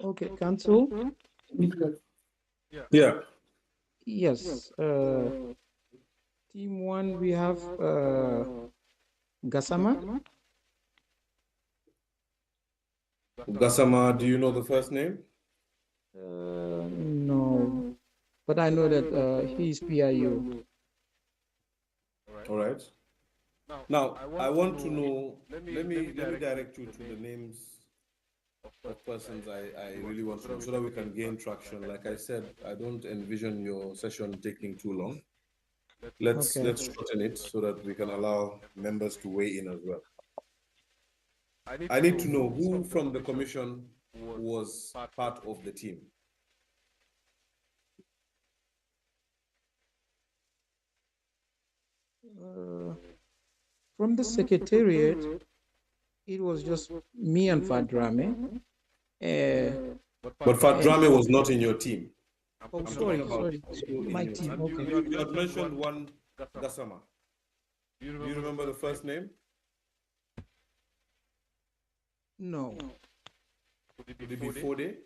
Okay, Council. Yeah. Yes. Team one, we have Gassama. Gassama, do you know the first name? No, but I know that he's PIU. All right. Now, I want to know, let me direct you to the names of persons I really want to know, so that we can gain traction. Like I said, I don't envision your session taking too long. let's Okay. let's shorten it so that we can allow members to weigh in as well. I I need need to to know know who who from from the the commission commission was part of the team. Uh, from the secretariat, it was just me and Fadrame. But And Fadrame was not in your team. oh, I'm talking sorry, about sorry, people in my your team. team. Okay. You had mentioned one Gassama. Do Do you remember the first name? No. Could it be Fode?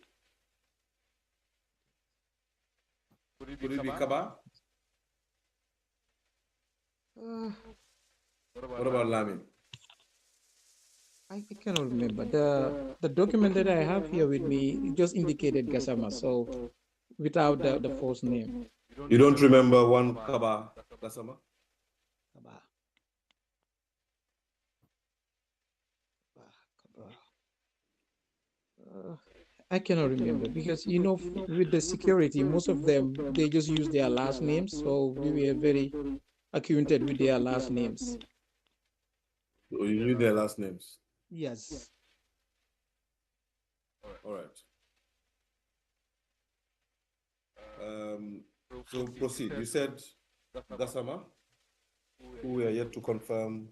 Could it Could it be Kaba? Kaba? Uh, What about Lamin? I cannot remember. The document that I have here with me it just indicated Gassama, so without the first name. You don't remember one Kaba Gassama? Kaba. Kaba. I cannot remember because with the security, most of them they just use their last names, so we were very acquainted with their last names. So you knew their last names. Yes. All right. So proceed. You said Gassama, who we are yet to confirm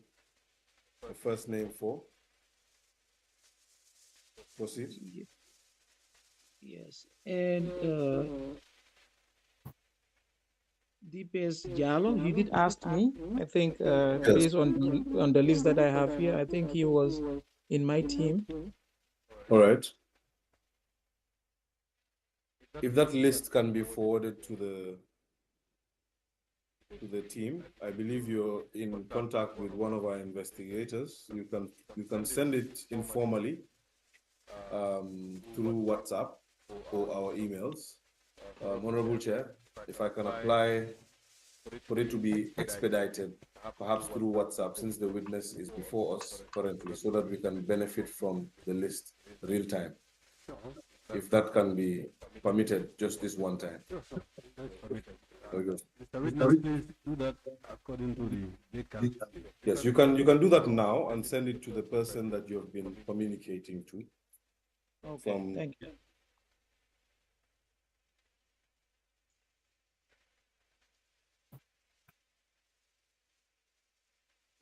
the first name for. Proceed. Yes. And DPS Jalo, you did ask me. I think based on the list that I have here, I think he was in my team. All right. If that list can be forwarded to the team, I believe you're in contact with one of our investigators. You can send it informally through WhatsApp or our emails. Honorable Chair, if I can apply for it to be expedited, perhaps through WhatsApp, since the witness is before us currently, so that we can benefit from the list real time. If that can be permitted just this one time. Very good. Mr. Witness, please do that according to the date calendar. Yes, you can do that now and send it to the person that you have been communicating to. Okay, thank you.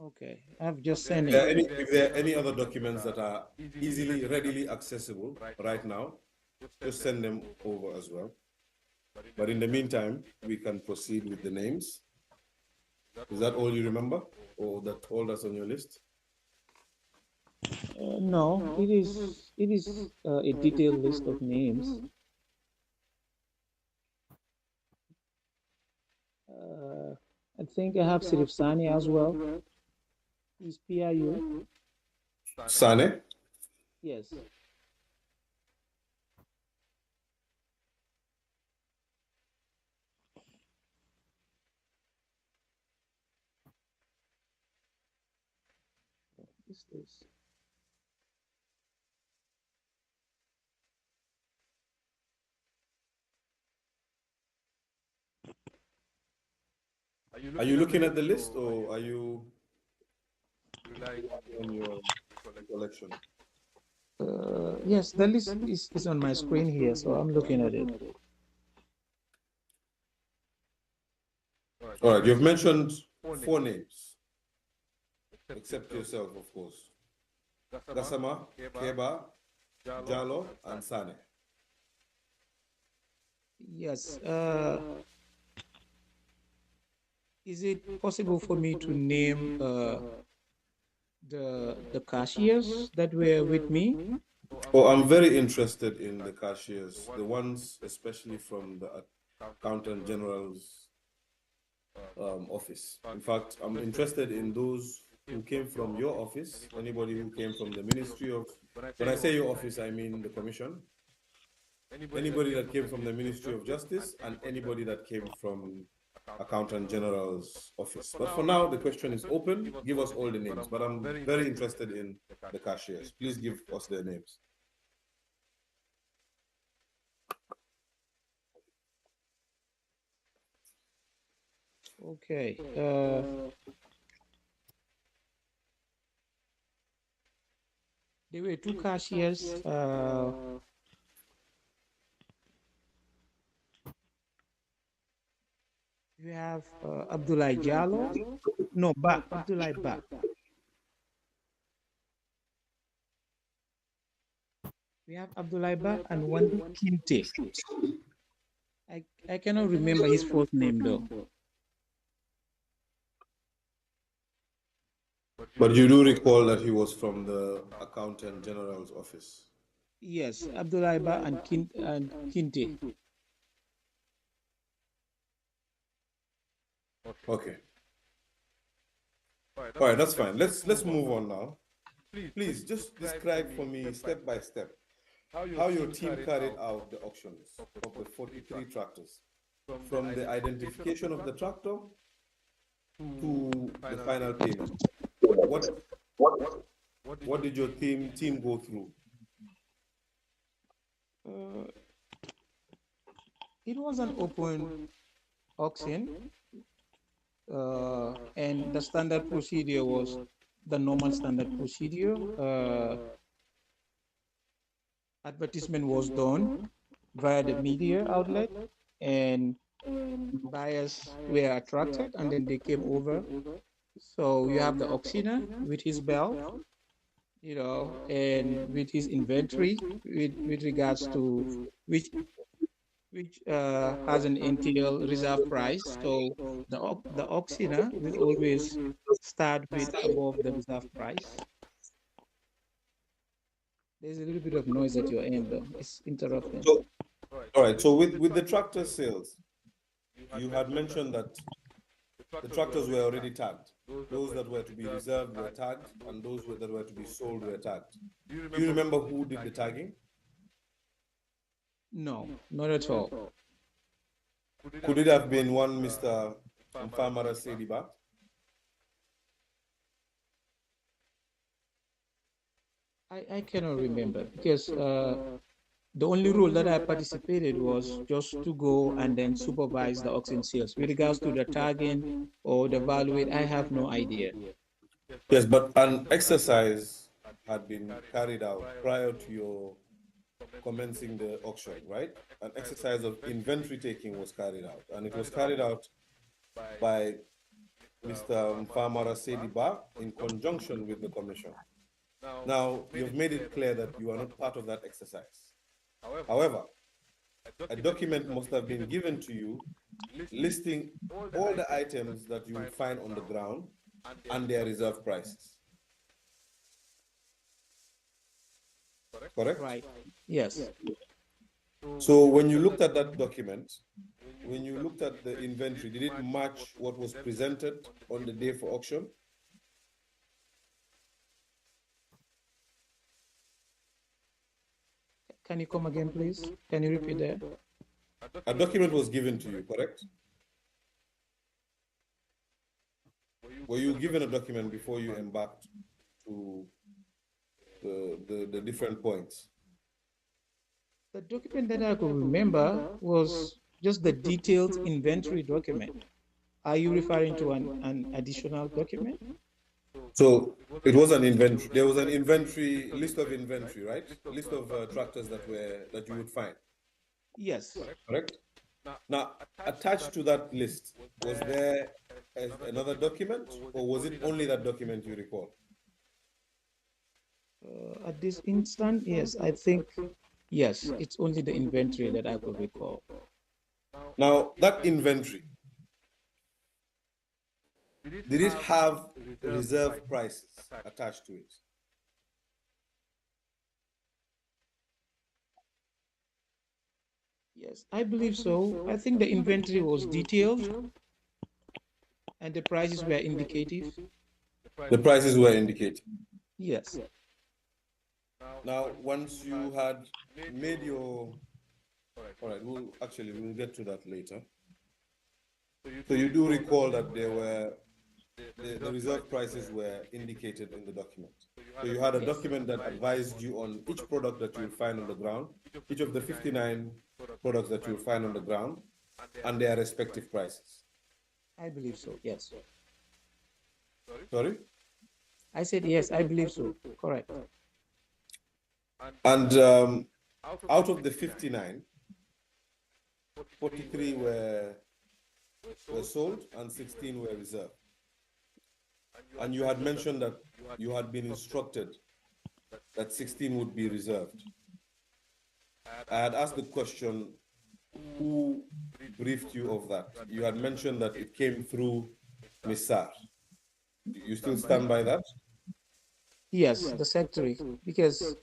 Okay, I've just sent it. If there are any other documents that are easily, readily accessible right now, just send them over as well. But in the meantime, we can proceed with the names. Is that all you remember, or that all that's on your list? No, it is a detailed list of names. I think I have Sirif Sani as well. He's PIU. Sane? Yes. What is this? Are you looking at the list, or are you relying on your recollection? Yes, the list is on my screen here, so I'm looking at it. All right, you've mentioned 4 names, except yourself, of course. Gassama, Keba, Jalo, and Sane. Yes. Is it possible for me to name the cashiers that were with me? Oh, I'm very interested in the cashiers, the ones especially from the Accountant General's office. In fact, I'm interested in those who came from your office, anybody who came from the Ministry of, when I say your office, I mean the Commission, anybody that came from the Ministry of Justice, and anybody that came from Accountant General's office. But for now, the question is open. Give us all the names, but I'm very interested in the cashiers. Please give us their names. Okay. There were two cashiers. You have Abdullah Jallo. No, Ba. Abdullah Ba. We have Abdullah Ba and one Kinte. I cannot remember his first name though. But you do recall that he was from the Accountant General's office. Yes, Abdullah Ba and Kinte. Okay. All right, that's fine. Let's move on now. Please just describe for me step by step how your team carried out the auctions of the 43 tractors, from the identification of the tractor to the final payment. What did your team go through? It was an open auction, and the standard procedure was the normal standard procedure. Advertisement was done via the media outlet, and buyers were attracted, and then they came over. So you have the auctioneer with his belt, and with his inventory with regards to which has an NTL reserve price. So the auctioneer will always start with above the reserve price. There's a little bit of noise at your end though. It's interrupting. So, all right. So with the tractor sales, you had mentioned that the tractors were already tagged. Those that were to be reserved were tagged, and those that were to be sold were tagged. Do you remember who did the tagging? No, not at all. Could it have been one Mr. Mfamara Sediba? I cannot remember because the only role that I participated was just to go and then supervise the auction sales. With regards to the tagging or the value, I have no idea. Yes, but an exercise had been carried out prior to your commencing the auction, right? An exercise of inventory taking was carried out, and it was carried out by Mr. Mfamara Sediba in conjunction with the commission. Now, you've made it clear that you are not part of that exercise. However, a document must have been given to you listing all the items that you will find on the ground and their reserve prices. Correct? Right. Yes. So when you looked at that document, when you looked at the inventory, did it match what was presented on the day for auction? Can you come again, please? Can you repeat that? A document was given to you, correct? Were you given a document before you embarked to the different points? The document that I could remember was just the detailed inventory document. Are you referring to an additional document? So it was an inventory. There was an inventory list of inventory, right? List of tractors that you would find. Yes. Correct. Now, attached to that list, was there another document, or was it only that document you recall? At this instant, yes, I think, yes, it's only the inventory that I could recall. Now, that inventory, did it have reserve prices attached to it? Yes, I believe so. I think the inventory was detailed and the prices were indicative. The prices were indicated. Yes. Now, once you had made your, all right, we'll get to that later. So you do recall that there were, the reserve prices were indicated in the document. So you had a document that advised you on each product that you'll find on the ground, each of the 59 products that you'll find on the ground, and their respective prices. I believe so. Yes. Sorry? I said yes. I believe so. Correct. And out of the 59, 43 were sold and 16 were reserved. And you had mentioned that you had been instructed that 16 would be reserved. I had asked the question, who briefed you of that? You had mentioned that it came through Ms. Sar. You still stand by that? Yes, the secretary, because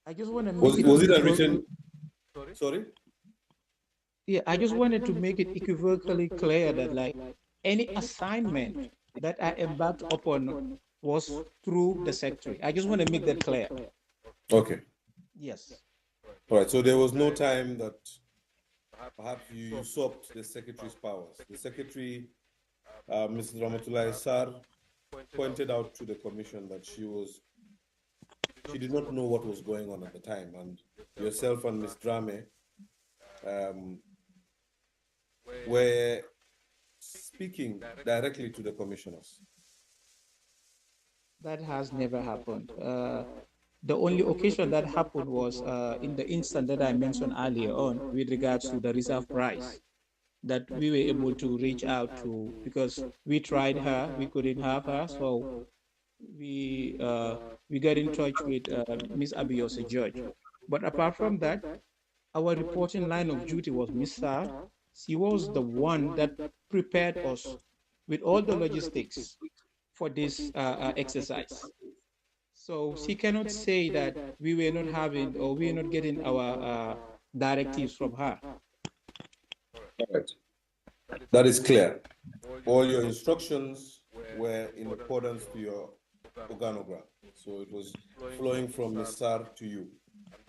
I just want to make it Was it a equivocal. written? Sorry? Yeah, I just wanted to make it equivocally clear that like any assignment that I embarked upon was through the secretary. I just want to make that clear. Okay. Yes. All right. So there was no time that perhaps you usurped the secretary's powers. The secretary, Mr. Ramatullah Sar, pointed out to the commission that she did not know what was going on at the time, and yourself and Ms. Drame were speaking directly to the commissioners. That has never happened. The only occasion that happened was in the instant that I mentioned earlier on with regards to the reserve price that we were able to reach out to, because we tried her, we couldn't have her, so we got in touch with Miss Abiose George. But apart from that, our reporting line of duty was Miss Sar. She was the one that prepared us with all the logistics for this exercise. So she cannot say that we were not having or we are not getting our directives from her. All right. That is clear. All your instructions were in accordance to your organogram. So it was flowing from Ms. Sar to you.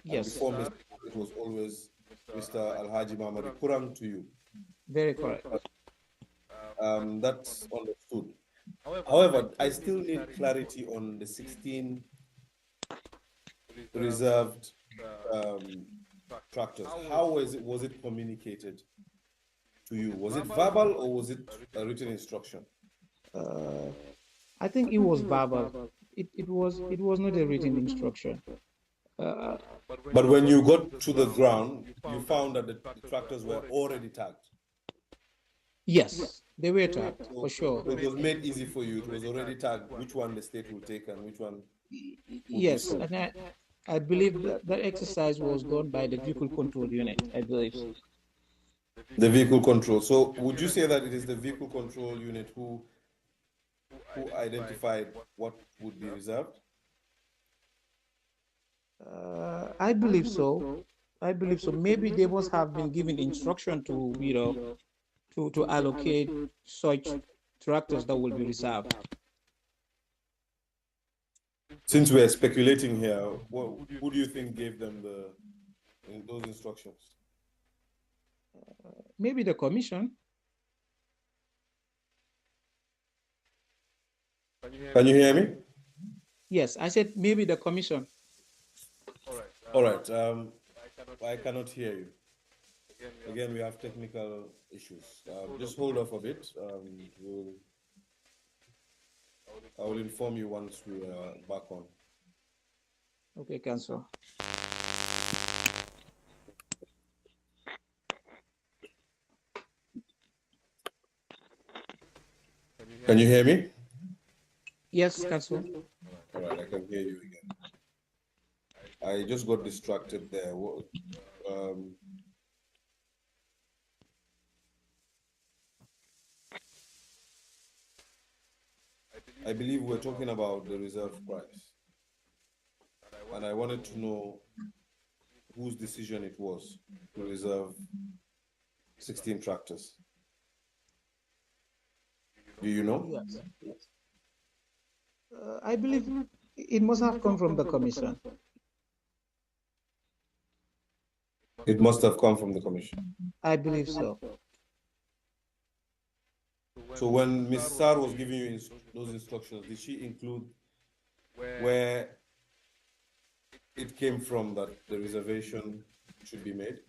And Yes, before Ms. Sar, it was always Mr. Alhaji Mamadi Kurang to you. very correct. That's understood. However, I still need clarity on the 16 reserved tractors. How was it communicated to you? Was it verbal or was it a written instruction? I think it was verbal. It was not a written instruction. But when you got to the ground, you found that the tractors were already tagged. Yes, they were tagged So, for sure. so it was made easy for you. It was already tagged which one the state will take and which one would be Yes, sold. and I believe that exercise was done by the vehicle control unit. I believe. The vehicle control. So would you say that it is the vehicle control unit who identified what would be reserved? I believe so. I believe so. Maybe they must have been given instruction to to allocate such tractors that will be reserved. Since we're speculating here, who do you think gave them those instructions? Maybe the commission. Can you hear me? Yes, I said maybe the commission. All right. I cannot hear you. Again, we have technical issues. Just hold off a bit. I will inform you once we are back on. Okay, Council. Can you hear me? Yes, Council. All right, I can hear you again. I just got distracted there. I believe we're talking about the reserve price. And I wanted to know whose decision it was to reserve 16 tractors. Do you know? Yes. I believe it must have come from the commission. It must have come from the commission. I believe so. So when Ms. Sar was giving you those instructions, did she include where it came from that the reservation should be made?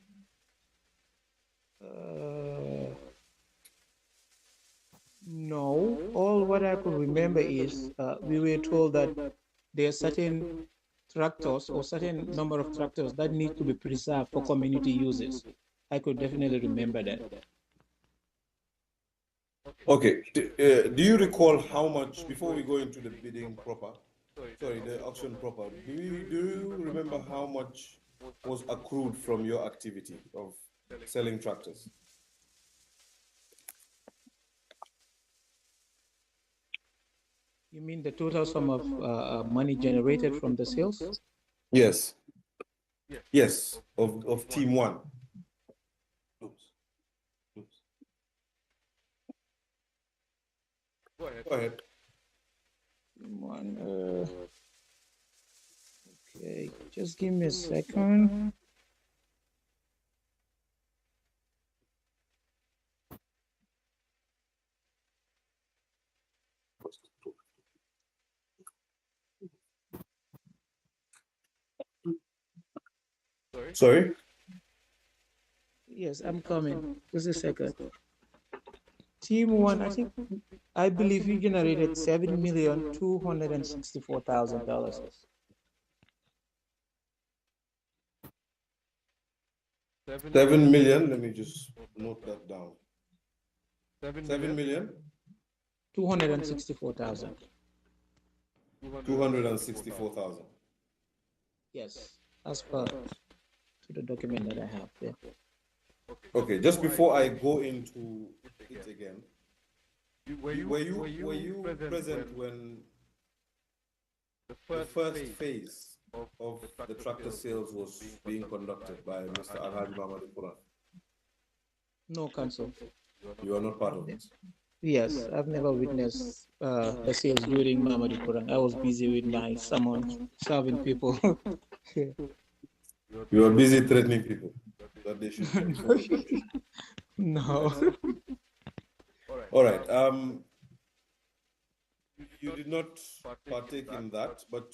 No, all what I could remember is we were told that there are certain tractors or certain number of tractors that need to be preserved for community uses. I could definitely remember that. Okay. Do you recall how much, before we go into the bidding proper, sorry, the auction proper, do you remember how much was accrued from your activity of selling tractors? You mean the total sum of money generated from the sales? Yes. Yes, of team one. Oops. Oops. Go ahead. One, okay, just give me a second. Sorry? Yes, I'm coming. Just a second. Team one, I believe you generated $7,264,000. 7 million, let me just note that down. 7 million? 264,000. 264,000. Yes, as per to the document that I have there. Okay, just before I go into it again, were you present when the first phase of the tractor sales was being conducted by Mr. Alhaji Muhammad Quran? No, counsel. You are not part of it. Yes, I've never witnessed the sales during Mamadi Quran. I was busy with my sermon, serving people. You are busy threatening people that they should follow that. No. All right. You did not partake in that, but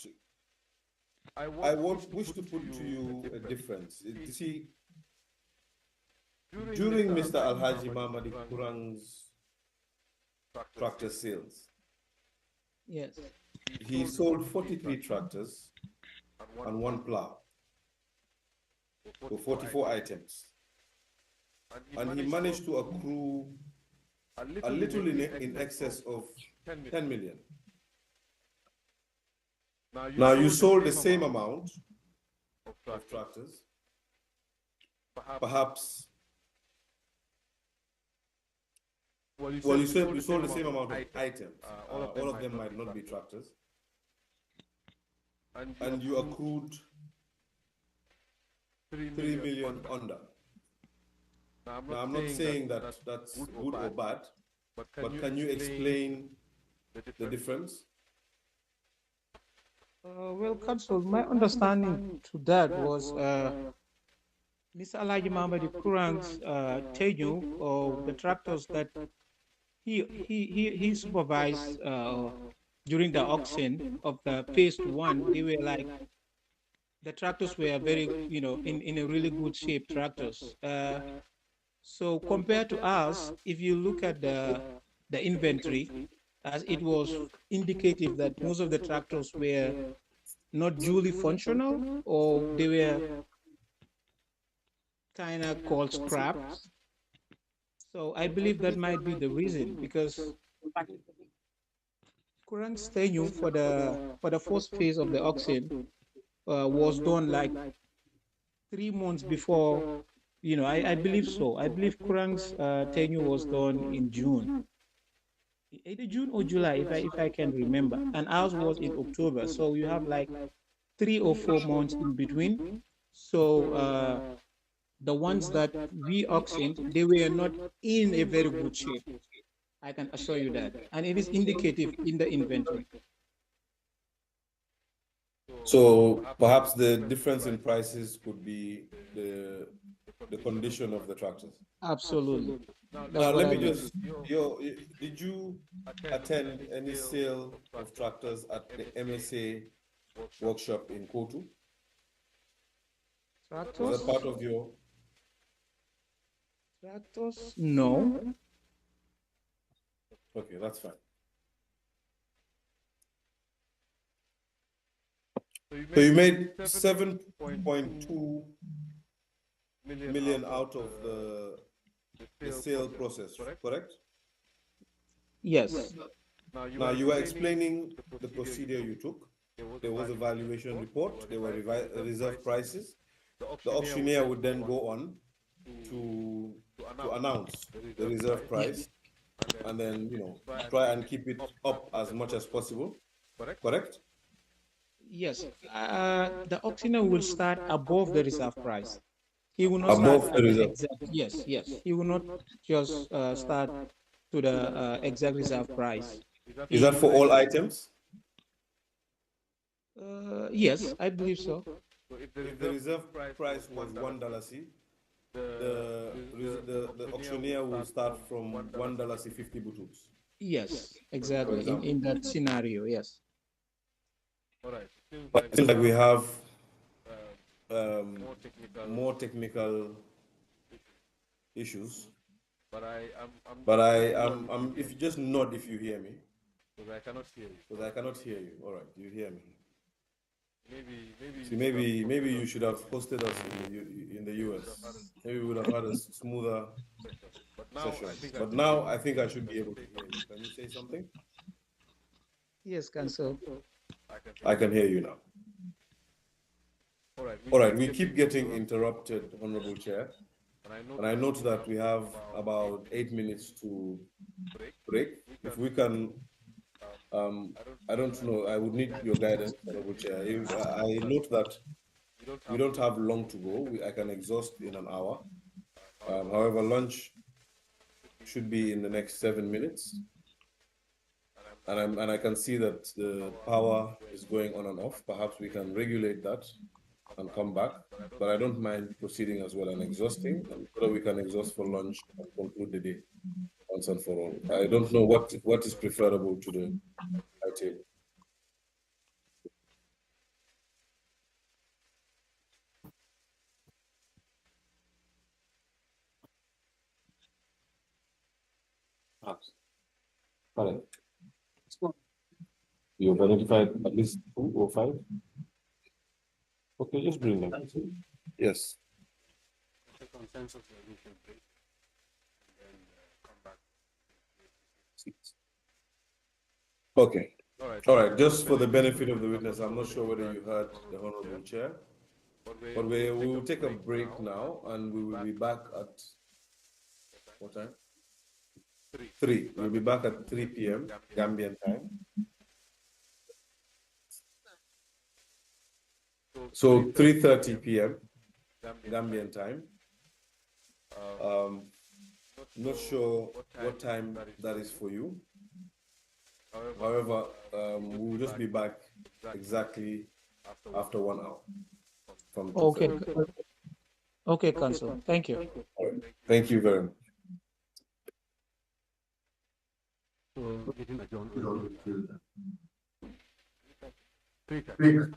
I wish to put to you a difference. You see, during Mr. Alhaji Mamadi Kurang's tractor sales, Yes. he sold 43 tractors and one plow, so 44 items. And he managed to accrue a little in excess of 10 million. Now you sold the same amount of tractors, perhaps. Well, you sold the same amount of items. All of them might not be tractors, and you accrued 3 million under. Now I'm not saying that that's good or bad, but can you explain the difference? Well, counsel, my understanding to that was Mr. Alhaji Muhammad Kurang's tenure or the tractors that he supervised during the auction of the phase one. They were like the tractors were very, in a really good shape tractors. So compared to us, if you look at the inventory, as it was indicative that most of the tractors were not duly functional or they were kind of called scraps. So I believe that might be the reason because current tenure for the first phase of the auction was done like 3 months before. I believe so. I believe Kurang's tenure was done in June, either June or July, if I can remember, and ours was in October. So you have like 3 or 4 months in between. So the ones that we auctioned, they were not in a very good shape. I can assure you that, and it is indicative in the inventory. So perhaps the difference in prices could be the condition of the tractors. Absolutely. That's Now, what let I me believe. just, did you attend any sale of tractors at the MSA workshop in Kotu? Was Tractors? that part of your? Tractors? No. Okay, that's fine. So you made 7.2 million out of the sale process, correct? Yes. Now you were explaining the procedure you took. There was a valuation report, there were reserve prices. The auctioneer would then go on to announce the reserve price and then, try and keep it up as much as possible, correct? Yes. The auctioneer will start above the reserve price. He will not start Above the at the reserve. exact. Yes, yes. He will not just start to the exact reserve price. Is that for all items? Yes, I believe so. If the reserve price was $1, the auctioneer will start from $1 50 butuks. Yes, exactly. In that scenario, yes. But it seems like we have more technical issues. But if you just nod if you hear me. Because I cannot hear you. Because I cannot hear you. All right, you hear me. Maybe See, maybe you should have hosted us in the US. Maybe we would have had a smoother session. But now I think I should be able to hear you. Can you say something? Yes, Council. I can hear you now. All right, we keep getting interrupted, Honorable Chair. And I note that we have about 8 minutes to break. If we can, I don't know, I would need your guidance, Honorable Chair. I note that we don't have long to go. I can exhaust in an hour. However, lunch should be in the next 7 minutes. And I can see that the power is going on and off. Perhaps we can regulate that and come back. But I don't mind proceeding as well and exhausting, and whether we can exhaust for lunch and conclude the day once and for all. I don't know what is preferable to the table. Correct. You've identified at least 2 or 5? Okay, just bring them. Yes. The consensus that we should break and then come back. Okay. All right. Just for the benefit of the witness, I'm not sure whether you heard the Honorable Chair, but we will take a break now, and we will be back at what time? 3. We'll be back at 3 p.m. Gambian time. So 3:30 p.m. Gambian time. Not sure what time that is for you. However, we'll just be back exactly after 1 hour. From Okay. Okay, Council. Thank you. Right. Thank you very much. So, meeting adjourned. 3:30.